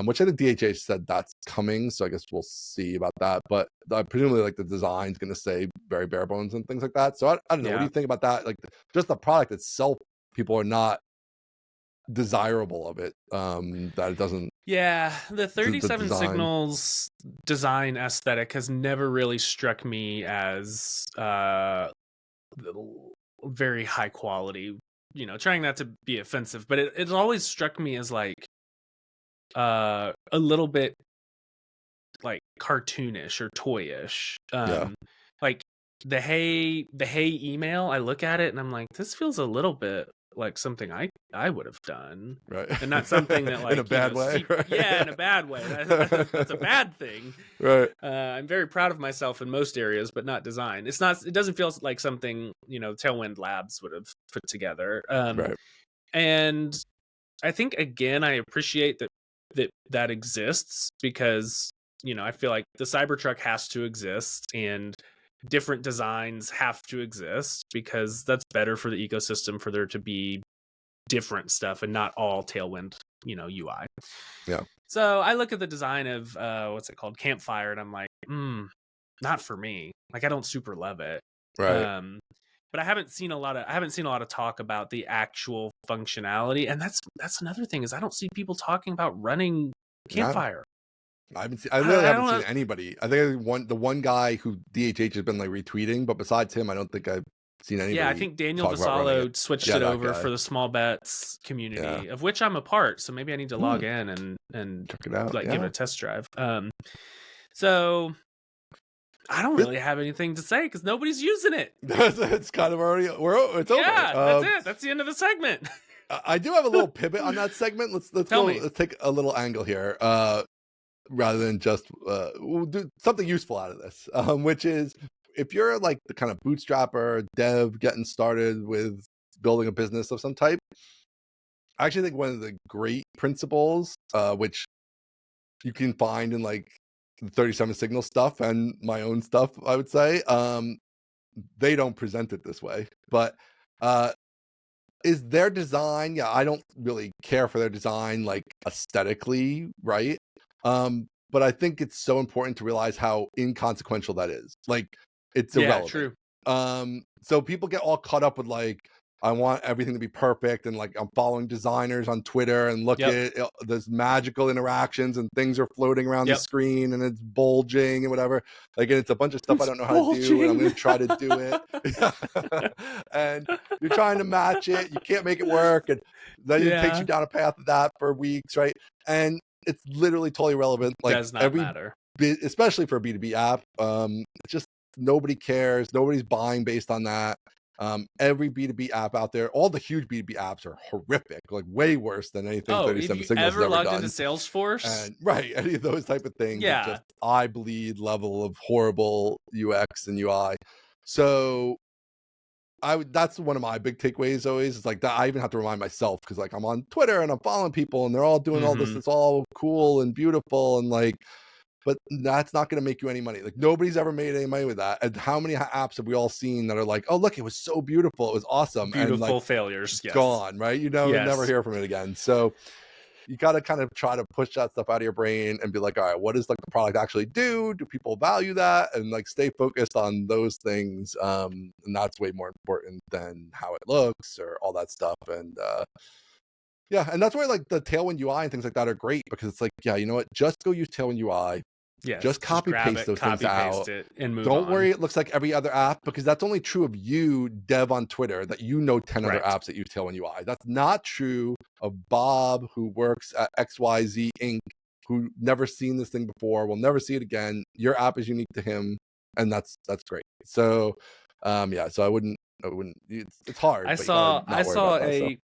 S1: Which I think DHH said that's coming, so I guess we'll see about that. But presumably, like, the design's going to stay very bare bones and things like that. So I don't know. What do
S2: Yeah.
S1: you think about that? Like, just the product itself, people are not desirable of it. That it doesn't.
S2: Yeah, the 37
S1: design.
S2: Signals design aesthetic has never really struck me as very high quality. Trying not to be offensive, but it always struck me as like a little bit like cartoonish or toyish.
S1: Yeah.
S2: Like the hey email, I look at it and I'm like, this feels a little bit like something I would have done,
S1: Right.
S2: and not something that like
S1: in a bad way. Right?
S2: Yeah, in a bad way. That's a bad thing.
S1: Right.
S2: I'm very proud of myself in most areas, but not design. It doesn't feel like something Tailwind Labs would have put together.
S1: Right.
S2: And I think, again, I appreciate that exists, because I feel like the Cybertruck has to exist and different designs have to exist, because that's better for the ecosystem, for there to be different stuff and not all Tailwind UI.
S1: Yeah.
S2: So I look at the design of what's it called, Campfire, and I'm like, not for me. Like, I don't super love it.
S1: Right.
S2: But I haven't seen a lot of talk about the actual functionality, and that's another thing, is I don't see people talking about running Campfire.
S1: I really haven't seen anybody. I think the one guy who DHH has been like retweeting, but besides him, I don't think I've seen anybody.
S2: Yeah, I think Daniel Vassallo switched it over for the small bets community, of which I'm a part. So maybe I need to log in and
S1: check it out,
S2: give it a test drive. So I don't really have anything to say because nobody's using it.
S1: It's kind of already it's over.
S2: Yeah, that's it. That's the end of the segment.
S1: I do have a little pivot on that segment. Let's take a little angle here. Rather than just we'll do something useful out of this, which is, if you're like the kind of bootstrapper dev getting started with building a business of some type, I actually think one of the great principles, which you can find in like the 37 Signal stuff and my own stuff, I would say, they don't present it this way, but is their design. Yeah, I don't really care for their design, like aesthetically, right? But I think it's so important to realize how inconsequential that is. Like, it's irrelevant.
S2: True.
S1: So people get all caught up with like, I want everything to be perfect, and like I'm following designers on Twitter and look at there's magical interactions and things are floating around the screen and it's bulging and whatever. Like, and it's a bunch of stuff I don't know how to do, and I'm going to try to do it. And you're trying to match it, you can't make it work, and then it takes you down a path of that for weeks, right? And it's literally totally irrelevant. Like,
S2: does not matter,
S1: especially for a B2B app. It's just nobody cares. Nobody's buying based on that. Every B2B app out there, all the huge B2B apps are horrific, like way worse than anything
S2: Oh, if
S1: 37
S2: you
S1: Signals has
S2: ever
S1: ever
S2: logged into
S1: done.
S2: Salesforce,
S1: And right, any of those type of things, it's
S2: yeah.
S1: just eye bleed level of horrible UX and UI. So that's one of my big takeaways always. It's like that I even have to remind myself, because like I'm on Twitter and I'm following people and they're all doing all this. It's all cool and beautiful and like, but that's not going to make you any money. Like nobody's ever made any money with that. And how many apps have we all seen that are like, oh look, it was so beautiful, it was awesome,
S2: Beautiful
S1: and like
S2: failures, yes.
S1: gone, right? You know, never hear from it again. So you got to kind of try to push that stuff out of your brain and be like, all right, what does like the product actually do? Do people value that? And like stay focused on those things. And that's way more important than how it looks or all that stuff. And yeah, and that's why like the Tailwind UI and things like that are great, because it's like, yeah, you know what? Just go use Tailwind UI.
S2: Yes,
S1: just copy paste those things out.
S2: And move
S1: Don't
S2: on.
S1: worry, it looks like every other app, because that's only true of you, dev on Twitter, that you know 10 other apps that use Tailwind UI. That's not true of Bob, who works at XYZ Inc., who never seen this thing before, will never see it again. Your app is unique to him, and that's great. So yeah, so I wouldn't it's hard.
S2: I saw a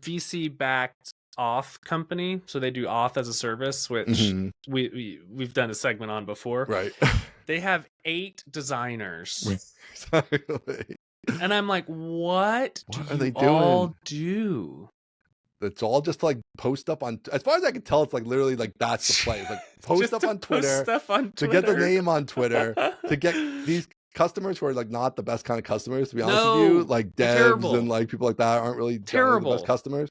S2: VC backed auth company, so they do auth as a service, which we've done a segment on before,
S1: right?
S2: They have 8 designers.
S1: Exactly.
S2: And I'm like, what
S1: are they
S2: all do?
S1: It's all just like post up on, as far as I can tell, it's like literally like that's the play. It's like post up on Twitter, to get the name on Twitter, to get these customers who are like not the best kind of customers, to be honest with you, like devs and like people like that aren't really the best customers.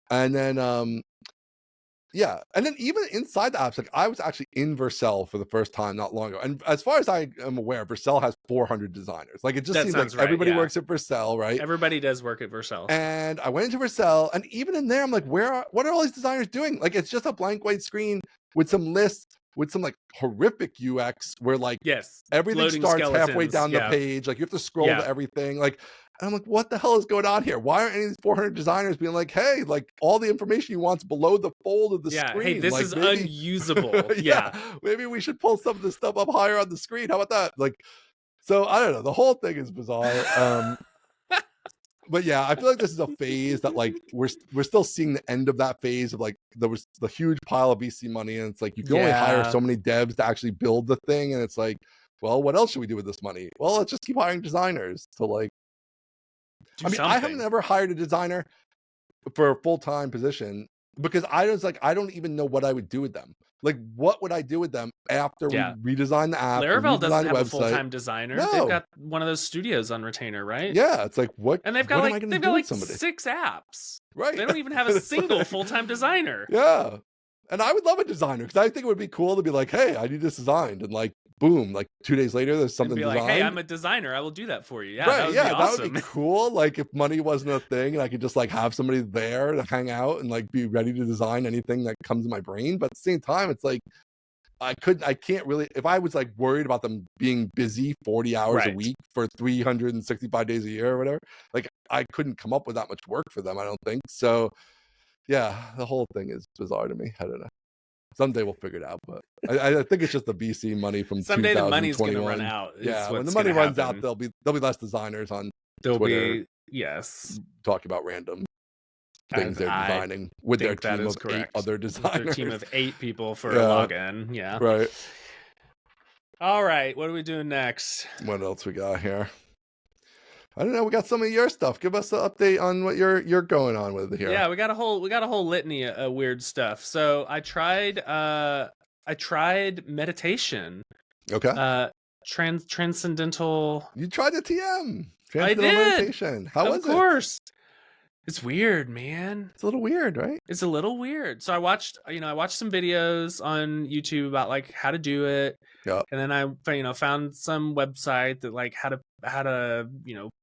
S1: And then yeah, and then even inside the apps, like I was actually in Vercel for the first time not long ago, and as far as I am aware, Vercel has 400 designers. Like it just seems like everybody works at Vercel, right?
S2: Everybody does work at Vercel.
S1: And I went into Vercel, and even in there, I'm like, what are all these designers doing? Like it's just a blank white screen with some lists, with some like horrific UX, where like everything starts halfway down the page, like you have to scroll to everything, like. And I'm like, what the hell is going on here? Why aren't any of these 400 designers being like, hey, like all the information you want's below the fold of the screen?
S2: Hey, this
S1: like,
S2: is unusable.
S1: Maybe we should pull some of this stuff up higher on the screen. How about that? Like, so I don't know. The whole thing is bizarre. But yeah, I feel like this is a phase that like we're still seeing the end of that phase of like there was the huge pile of VC money, and it's like you can only hire so many devs to actually build the thing, and it's like, well, what else should we do with this money? Well, let's just keep hiring designers to like. I haven't ever hired a designer for a full-time position, because I was like, I don't even know what I would do with them. Like, what would I do with them after we redesign the app?
S2: Laravel doesn't have a full-time designer. No. They've got one of those studios on retainer, right?
S1: Yeah, it's like what?
S2: And they've got like 6 apps.
S1: Right.
S2: They don't even have a single full-time designer.
S1: Yeah, and I would love a designer, because I think it would be cool to be like, hey, I need this designed, and like, boom, like 2 days later, there's something designed.
S2: Like, hey, I'm a designer. I will do that for you. Yeah,
S1: right,
S2: that would be awesome.
S1: That would be cool. Like if money wasn't a thing, and I could just like have somebody there to hang out and like be ready to design anything that comes in my brain. But at the same time, it's like I can't really, if I was like worried about them being busy 40 hours a week for 365 days a year or whatever, like I couldn't come up with that much work for them, I don't think. So yeah, the whole thing is bizarre to me. I don't know. Someday we'll figure it out, but I think it's just the VC money from
S2: someday
S1: 2021.
S2: The money's going to run out.
S1: Yeah, when the money runs out, there'll be less designers on Twitter. Talking about random things they're designing with their team of 8 other designers.
S2: Their team of 8 people for a login. Yeah.
S1: Right.
S2: All right. What are we doing next?
S1: What else we got here? I don't know. We got some of your stuff. Give us an update on what you're going on with here.
S2: Yeah, we got a whole litany of weird stuff. So I tried meditation.
S1: Okay.
S2: Transcendental.
S1: You tried the TM.
S2: I did.
S1: Meditation. How was it?
S2: Of course. It's weird, man.
S1: It's a little weird, right?
S2: It's a little weird. So I watched some videos on YouTube about like how to do it.
S1: Yeah.
S2: And then I found some website that like how to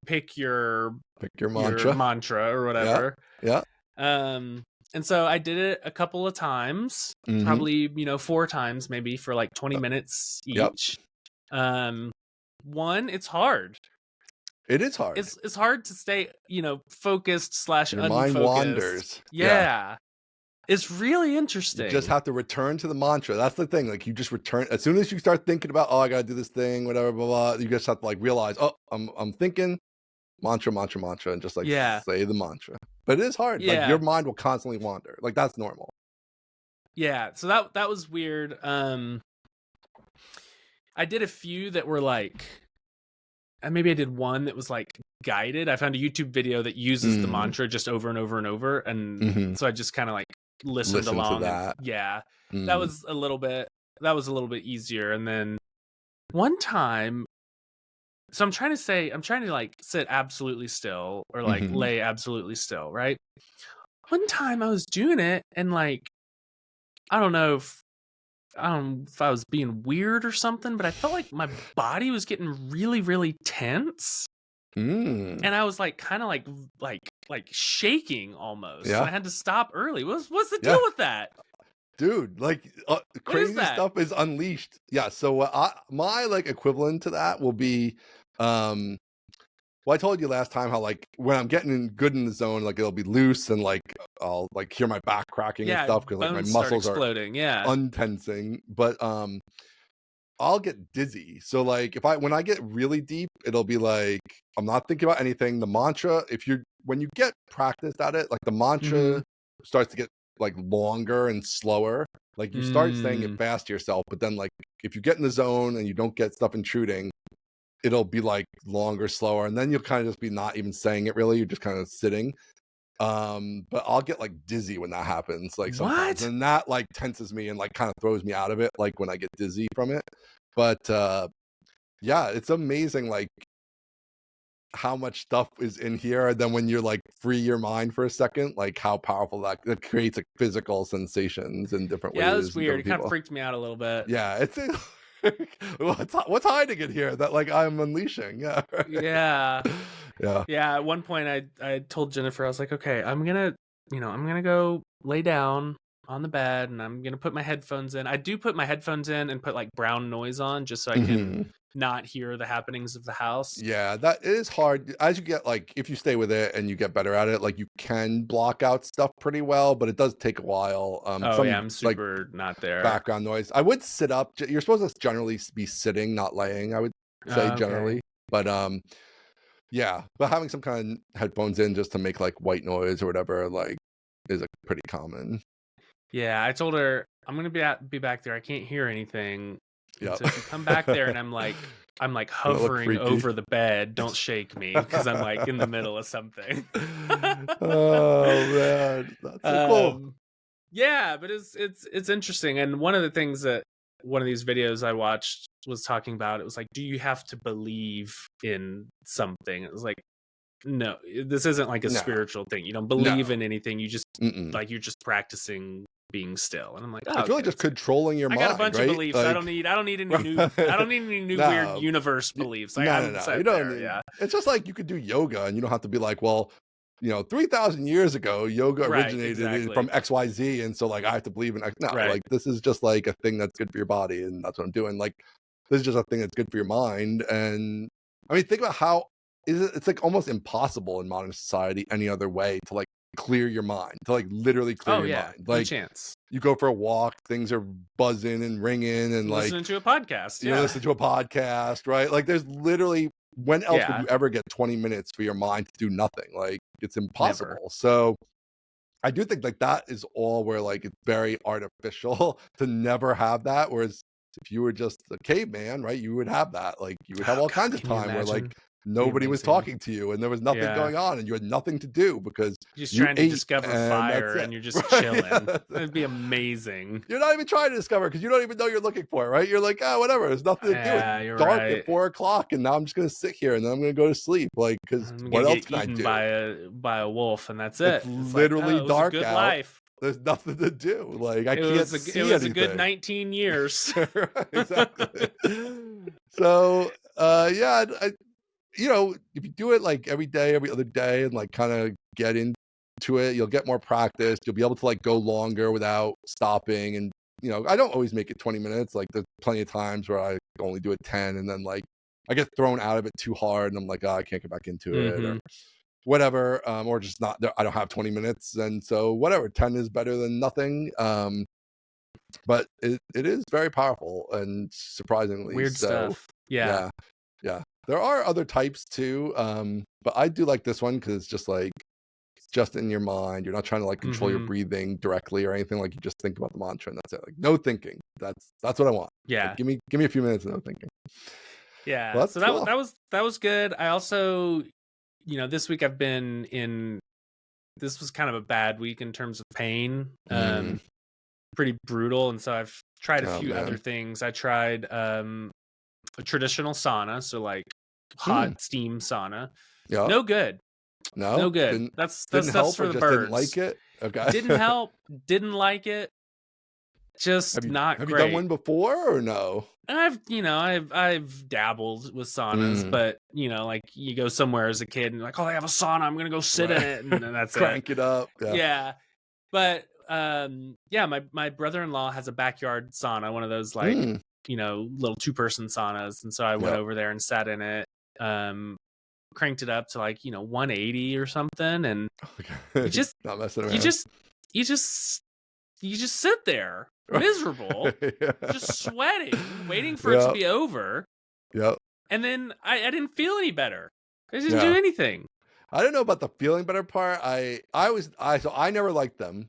S2: pick your mantra or whatever.
S1: Yeah.
S2: And so I did it a couple of times, probably 4 times maybe for like 20 minutes each. One, it's hard.
S1: It is hard.
S2: It's hard to stay, focused / unfocused.
S1: Your mind wanders.
S2: Yeah. It's really interesting.
S1: You just have to return to the mantra. That's the thing. Like you just return as soon as you start thinking about, oh, I gotta do this thing, whatever, blah blah. You just have to like realize, oh, I'm thinking. mantra, and just like
S2: Yeah.
S1: say the mantra. But it is hard. Like
S2: Yeah.
S1: your mind will constantly wander. Like that's normal.
S2: Yeah. So that was weird. I did a few that were like, maybe I did one that was like guided. I found a YouTube video that uses the mantra just over and over and over, and so I just kind of like listened
S1: Listen
S2: along.
S1: to that.
S2: And, yeah, that was a little bit easier. And then one time, so I'm trying to like sit absolutely still or like lay absolutely still, right? One time I was doing it, and like I don't know if I was being weird or something, but I felt like my body was getting really, really tense. And I was like kind of like shaking almost.
S1: Yeah.
S2: And I had to stop early. What's the deal with that?
S1: Dude, like crazy stuff is unleashed. Yeah. So my like equivalent to that will be, well, I told you last time how like when I'm getting good in the zone, like it'll be loose and like I'll like hear my back cracking and stuff because like my muscles are
S2: exploding. Yeah.
S1: untensing. But I'll get dizzy. So like when I get really deep, it'll be like I'm not thinking about anything. The mantra, when you get practiced at it, like the mantra starts to get like longer and slower. Like you start saying it fast to yourself, but then like if you get in the zone and you don't get stuff intruding, it'll be like longer, slower, and then you'll kind of just be not even saying it really. You're just kind of sitting. But I'll get like dizzy when that happens, like sometimes, and that like tenses me and like kind of throws me out of it, like when I get dizzy from it. But yeah, it's amazing like how much stuff is in here. And then when you're like free your mind for a second, like how powerful that creates like physical sensations in different ways.
S2: Yeah, it was weird. It kind of freaked me out a little bit.
S1: Yeah, it's what's hiding in here that like I'm unleashing. Yeah. Right.
S2: Yeah.
S1: Yeah.
S2: Yeah. At one point I told Jennifer, I was like, okay, I'm gonna go lay down on the bed and I'm gonna put my headphones in. I do put my headphones in and put like brown noise on just so I can not hear the happenings of the house.
S1: Yeah, that is hard. As you get like, if you stay with it and you get better at it, like you can block out stuff pretty well, but it does take a while.
S2: I'm super not there.
S1: Background noise. I would sit up. You're supposed to generally be sitting, not laying, I would say generally. But yeah, but having some kind of headphones in just to make like white noise or whatever, like is a pretty common.
S2: Yeah, I told her I'm gonna be back there. I can't hear anything. Yeah. So if you come back there and I'm like hovering over the bed, don't shake me because I'm like in the middle of something.
S1: Oh man, that's so cool.
S2: Yeah, but it's interesting. And one of the things that one of these videos I watched was talking about, it was like, do you have to believe in something? It was like, no, this isn't like a spiritual thing. You don't believe in anything. You just like you're just practicing being still. And I'm like, oh,
S1: it's really just controlling your mind.
S2: I got a bunch
S1: of
S2: beliefs. Like, I don't need any new weird universe beliefs. Like,
S1: no. You don't need, it's just like you could do yoga and you don't have to be like, well, 3,000 years ago, yoga originated from XYZ. And so like, I have to believe in like, this is just like a thing that's good for your body. And that's what I'm doing. Like, this is just a thing that's good for your mind. And I mean, think about how it's like almost impossible in modern society any other way to like clear your mind, to like literally clear your mind. Like,
S2: no chance.
S1: You go for a walk, things are buzzing and ringing and
S2: listening to a podcast.
S1: You listen to a podcast, right? Like there's literally, when else would you ever get 20 minutes for your mind to do nothing? Like it's impossible. Never. So I do think like that is all where like it's very artificial to never have that. Whereas if you were just a caveman, right, you would have that. Like you would have all kinds of time where like nobody was talking to you and there was nothing going on and you had nothing to do because
S2: you're just trying to discover fire and you're just chilling. It'd be amazing.
S1: You're not even trying to discover because you don't even know you're looking for it, right? You're like, whatever, there's nothing to do. It's dark at 4 o'clock and now I'm just gonna sit here and then I'm gonna go to sleep. Like, because what else can I do?
S2: By a wolf and that's it.
S1: It's literally
S2: like,
S1: dark
S2: it was a good
S1: out.
S2: Life.
S1: There's nothing to do. Like I can't see anything.
S2: It was a good 19 years.
S1: Exactly. So yeah, if you do it like every day, every other day, and like kind of get into it, you'll get more practice. You'll be able to like go longer without stopping. And I don't always make it 20 minutes. Like there's plenty of times where I only do it 10, and then like I get thrown out of it too hard, and I'm like, I can't get back into it or whatever, or just not. I don't have 20 minutes, and so whatever. 10 is better than nothing. But it is very powerful and surprisingly
S2: weird stuff. Yeah.
S1: There are other types too, but I do like this one because it's just like just in your mind. You're not trying to like control your
S2: Mhm.
S1: breathing directly or anything. Like you just think about the mantra and that's it. Like no thinking. That's what I want. Like
S2: Yeah.
S1: give me a few minutes of no thinking.
S2: Yeah.
S1: Well,
S2: So
S1: that's cool.
S2: that was good. I also, this week I've been in this was kind of a bad week in terms of pain.
S1: Mm.
S2: Pretty brutal, and so I've tried a
S1: Oh
S2: few other
S1: man.
S2: things. I tried a traditional sauna, so like hot
S1: Mm.
S2: steam sauna.
S1: Yeah.
S2: No good. No
S1: No,
S2: good.
S1: didn't
S2: That's stuff's
S1: help or
S2: for the
S1: just didn't
S2: birds.
S1: like it. Okay.
S2: Didn't help. Didn't like it. Just not
S1: have you done
S2: great.
S1: one before or no?
S2: I've dabbled with saunas,
S1: Mm.
S2: but like you go somewhere as a kid and you're like, oh, they have a sauna, I'm gonna go sit in
S1: Right.
S2: it, and then that's it.
S1: Crank it up. Yeah.
S2: Yeah. But yeah, my brother-in-law has a backyard sauna, one of those like,
S1: Mm.
S2: little 2-person saunas. And so I went
S1: Yep.
S2: over there and sat in it, cranked it up to like, 180 or something. And you just
S1: Not messing
S2: you
S1: around.
S2: just you just you just sit there miserable,
S1: Yeah.
S2: just sweating, waiting for it to be over.
S1: Yep.
S2: And then I didn't feel any better. I didn't do
S1: Yeah.
S2: anything.
S1: I don't know about the feeling better part. I never liked them.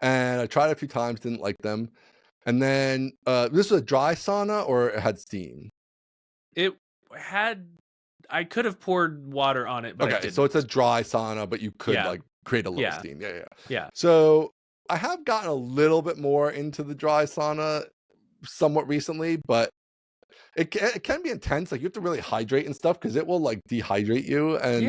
S1: And I tried a few times, didn't like them. And then this was a dry sauna or it had steam?
S2: It had I could have poured water on it, but I
S1: Okay,
S2: didn't.
S1: so it's a dry sauna, but you could
S2: Yeah.
S1: like create a little
S2: Yeah.
S1: steam. Yeah, yeah.
S2: Yeah.
S1: So I have gotten a little bit more into the dry sauna somewhat recently, but it can be intense. Like you have to really hydrate and stuff because it will like dehydrate you. And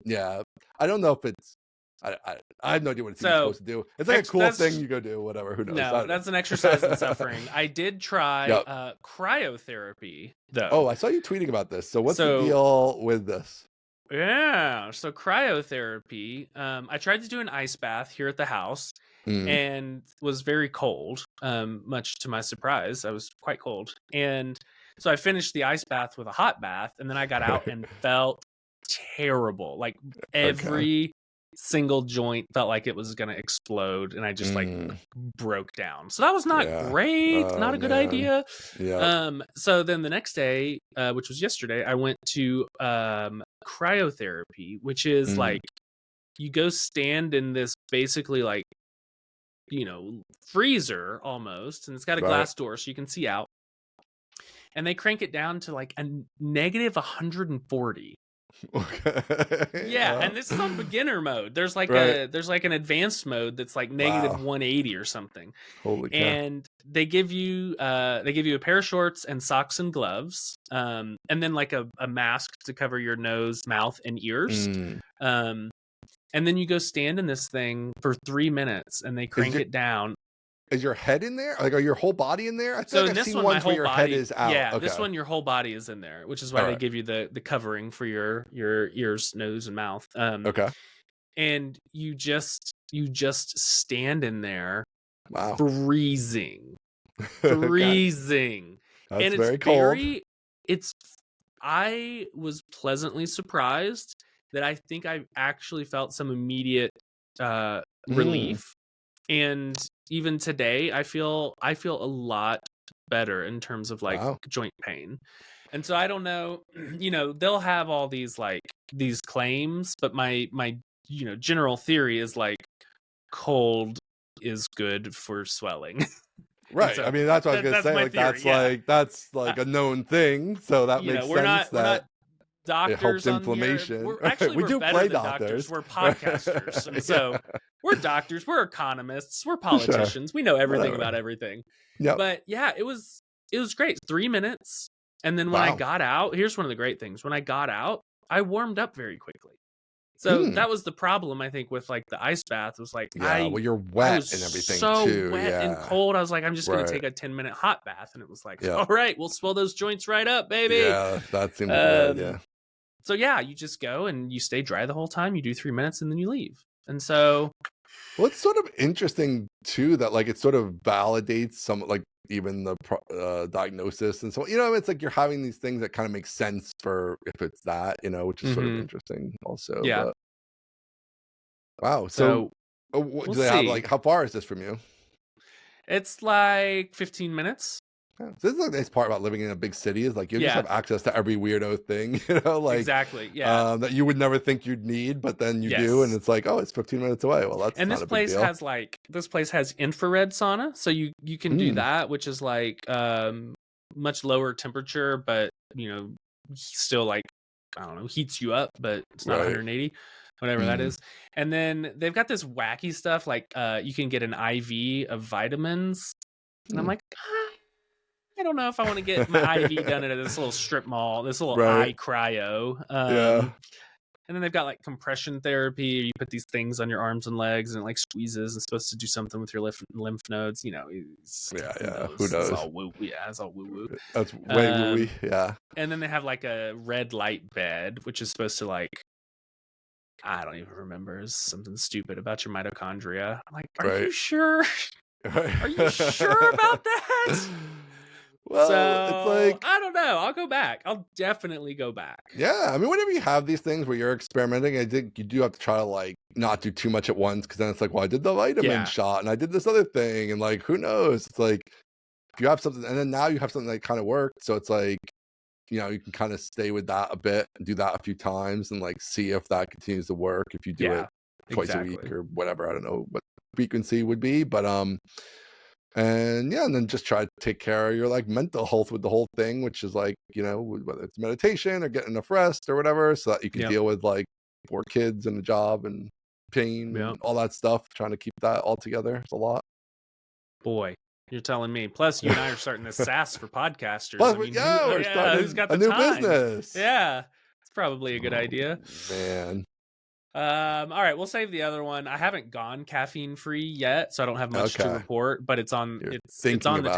S2: Yeah.
S1: I don't know if it's I have no idea what it's even supposed to do. It's like a cool thing you go do, whatever. Who knows?
S2: No, that's an exercise in suffering. I did try
S1: Yep.
S2: cryotherapy though.
S1: Oh, I saw you tweeting about this. So what's the deal with this?
S2: Yeah, so cryotherapy. I tried to do an ice bath here at the house and was very cold. Much to my surprise, I was quite cold. And so I finished the ice bath with a hot bath, and then I got out and felt terrible. Like every single joint felt like it was gonna explode, and I just like broke down. So that was not great, not a good idea. So then the next day, which was yesterday, I went to cryotherapy, which is like you go stand in this basically like freezer almost, and it's got a glass door so you can see out, and they crank it down to like a negative 140.
S1: Okay.
S2: Yeah, and this is on beginner mode. There's like an advanced mode that's like negative 180 or something.
S1: Holy cow.
S2: And they give you a pair of shorts and socks and gloves, and then like a mask to cover your nose, mouth, and ears. And then you go stand in this thing for 3 minutes, and they crank it down.
S1: Is your head in there? Like, are your whole body in there? I feel
S2: So
S1: like
S2: in
S1: I've
S2: this
S1: seen
S2: one, my
S1: ones where
S2: whole
S1: your
S2: body
S1: head is out.
S2: Yeah, this one your whole body is in there, which is why they give you the covering for your ears, nose, and mouth. And you just stand in there, freezing, freezing,
S1: That's
S2: and
S1: very cold.
S2: I was pleasantly surprised that I think I actually felt some immediate relief. And even today, I feel a lot better in terms of like joint pain. And so I don't know, they'll have all these like these claims, but my general theory is like cold is good for swelling.
S1: Right. So I mean, that's what I was gonna say. Like theory, that's like a known thing. So that makes sense.
S2: We're not doctors.
S1: It helps inflammation.
S2: We're
S1: we do
S2: better
S1: play
S2: than doctors. We're podcasters, and so we're doctors. We're economists. We're politicians. We know everything about everything.
S1: Yeah.
S2: But yeah, it was great. 3 minutes, and then when I got out, here's one of the great things. When I got out, I warmed up very quickly. So that was the problem, I think, with like the ice bath. It was like,
S1: well, you're wet and everything
S2: so
S1: too.
S2: Wet and cold. I was like, I'm just going to take a 10-minute hot bath. And it was like, all right, we'll swell those joints right up, baby.
S1: Yeah, that seems good. Yeah.
S2: So yeah, you just go and you stay dry the whole time. You do 3 minutes and then you leave. And so,
S1: well, it's sort of interesting too that like it sort of validates some like even the diagnosis and so it's like you're having these things that kind of make sense for if it's that which is sort of interesting also.
S2: Yeah.
S1: But, wow. So do they have like how far is this from you?
S2: It's like 15 minutes.
S1: Yeah. So this is like the nice part about living in a big city is like you just have access to every weirdo thing, like
S2: exactly. Yeah.
S1: that you would never think you'd need, but then you do, and
S2: Yes.
S1: it's like, oh, it's 15 minutes away. Well, that's
S2: And
S1: not a big deal.
S2: this place has infrared sauna, so you can do that, which is like much lower temperature, but still like, I don't know, heats you up, but it's not 180, whatever that is. And then they've got this wacky stuff like you can get an IV of vitamins, and I'm like, I don't know if I want to get my IV done at this little strip mall, this little eye cryo. And then they've got like compression therapy. You put these things on your arms and legs, and it like squeezes. It's supposed to do something with your lymph nodes. Who knows? It's all woo. Yeah, it's all woo woo.
S1: That's way woo. Yeah.
S2: And then they have like a red light bed, which is supposed to like, I don't even remember, it's something stupid about your mitochondria. I'm like, are you sure? Are you sure about that?
S1: Well, it's like,
S2: I don't know. I'll go back. I'll definitely go back.
S1: Yeah, I mean, whenever you have these things where you're experimenting, I think you do have to try to like not do too much at once, because then it's like, well, I did the vitamin shot and I did this other thing, and like, who knows? It's like if you have something, and then now you have something that kind of worked, so it's like, you can kind of stay with that a bit, and do that a few times, and like see if that continues to work. If you do it twice a week or whatever, I don't know what frequency would be, but and then just try to take care of your like mental health with the whole thing, which is like, whether it's meditation or getting enough rest or whatever, so that you can deal with like 4 kids and a job and pain and all that stuff. Trying to keep that all together. It's a lot.
S2: Boy, you're telling me. Plus, you and I are starting this SaaS for podcasters.
S1: Plus, we're starting
S2: who's got the
S1: a new
S2: time?
S1: business.
S2: Yeah, it's probably a good idea.
S1: Man.
S2: All right, we'll save the other one. I haven't gone caffeine free yet, so I don't have much to report, but it's on the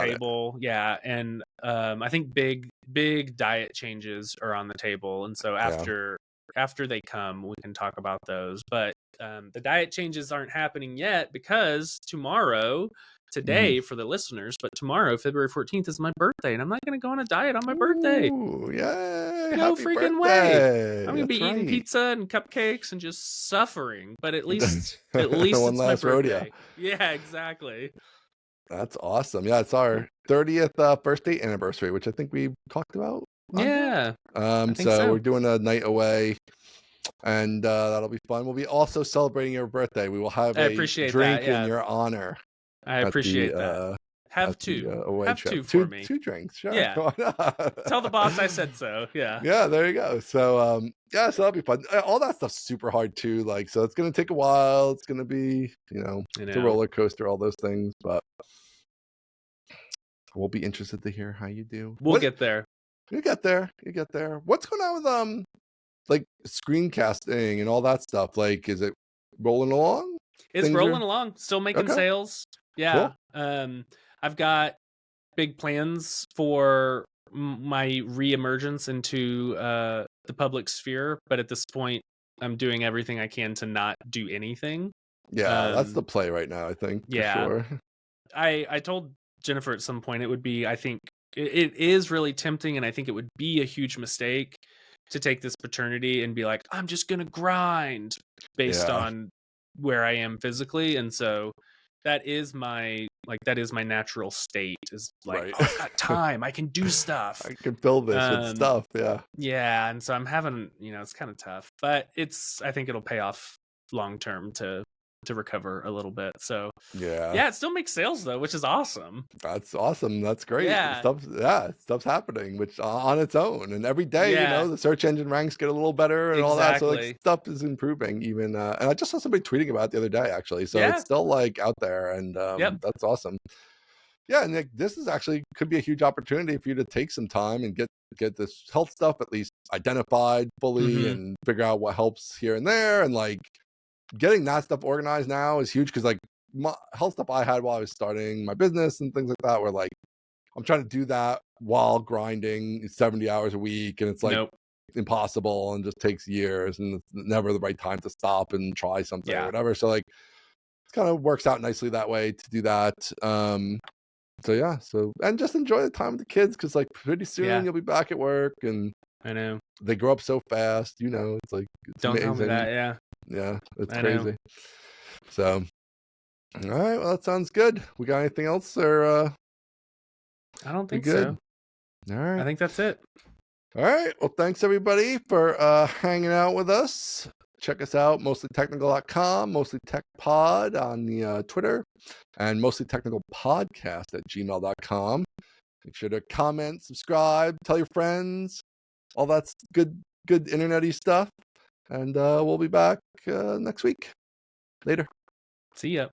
S2: table. Yeah, and I think big diet changes are on the table, and so after they come, we can talk about those. But the diet changes aren't happening yet because today for the listeners, but tomorrow, February 14th, is my birthday, and I'm not going to go on a diet on my birthday.
S1: Ooh, yay!
S2: No
S1: Happy
S2: freaking
S1: birthday.
S2: way! I'm going to be eating pizza and cupcakes and just suffering, but at least it's my birthday. Rodeo. Yeah, exactly.
S1: That's awesome. Yeah, it's our 30th birthday anniversary, which I think we talked about.
S2: Yeah.
S1: So we're doing a night away, and that'll be fun. We'll be also celebrating your birthday. We will have a drink in your honor.
S2: I appreciate that. Have two for me.
S1: 2 drinks, sure.
S2: Yeah. Tell the boss I said so. Yeah.
S1: Yeah, there you go. So so that'll be fun. All that stuff's super hard too. Like, so it's gonna take a while. It's gonna be, it's a roller coaster, all those things, but we'll be interested to hear how you do.
S2: We'll get there.
S1: You get there. What's going on with like screencasting and all that stuff? Like, is it rolling along?
S2: It's rolling along. Still making sales. Yeah. Cool. I've got big plans for my reemergence into the public sphere, but at this point, I'm doing everything I can to not do anything.
S1: Yeah, that's the play right now, I think.
S2: Yeah.
S1: For sure.
S2: I told Jennifer at some point it would be, I think it is really tempting, and I think it would be a huge mistake to take this paternity and be like, I'm just gonna grind based on where I am physically. And so that is my natural state, is like, I've got time, I can do stuff,
S1: I can build this with stuff.
S2: Yeah. And so I'm having, it's kind of tough, but I think it'll pay off long term to recover a little bit. So it still makes sales though, which is awesome.
S1: That's awesome. That's great. Stuff's happening, which on its own, and every day the search engine ranks get a little better and all that, so like stuff is improving even. And I just saw somebody tweeting about it the other day actually, so it's still like out there, and that's awesome. Yeah, and this is actually could be a huge opportunity for you to take some time and get this health stuff at least identified fully, and figure out what helps here and there, and like getting that stuff organized now is huge, because like my health stuff I had while I was starting my business and things like that were like, I'm trying to do that while grinding 70 hours a week, and it's like impossible and just takes years, and it's never the right time to stop and try something or whatever. So like it kind of works out nicely that way to do that. And just enjoy the time with the kids, because like pretty soon you'll be back at work, and
S2: I know
S1: they grow up so fast, it's like it's
S2: don't
S1: amazing.
S2: Tell me that.
S1: Yeah, it's crazy. So all right, well, that sounds good. We got anything else, or
S2: I don't
S1: We
S2: think
S1: good?
S2: so.
S1: All right.
S2: I think that's it.
S1: All right. Well, thanks everybody for hanging out with us. Check us out, mostlytechnical.com, mostlytechpod on the Twitter, and mostlytechnicalpodcast at gmail.com. Make sure to comment, subscribe, tell your friends, all that's good internet-y stuff. And we'll be back next week. Later.
S2: See ya.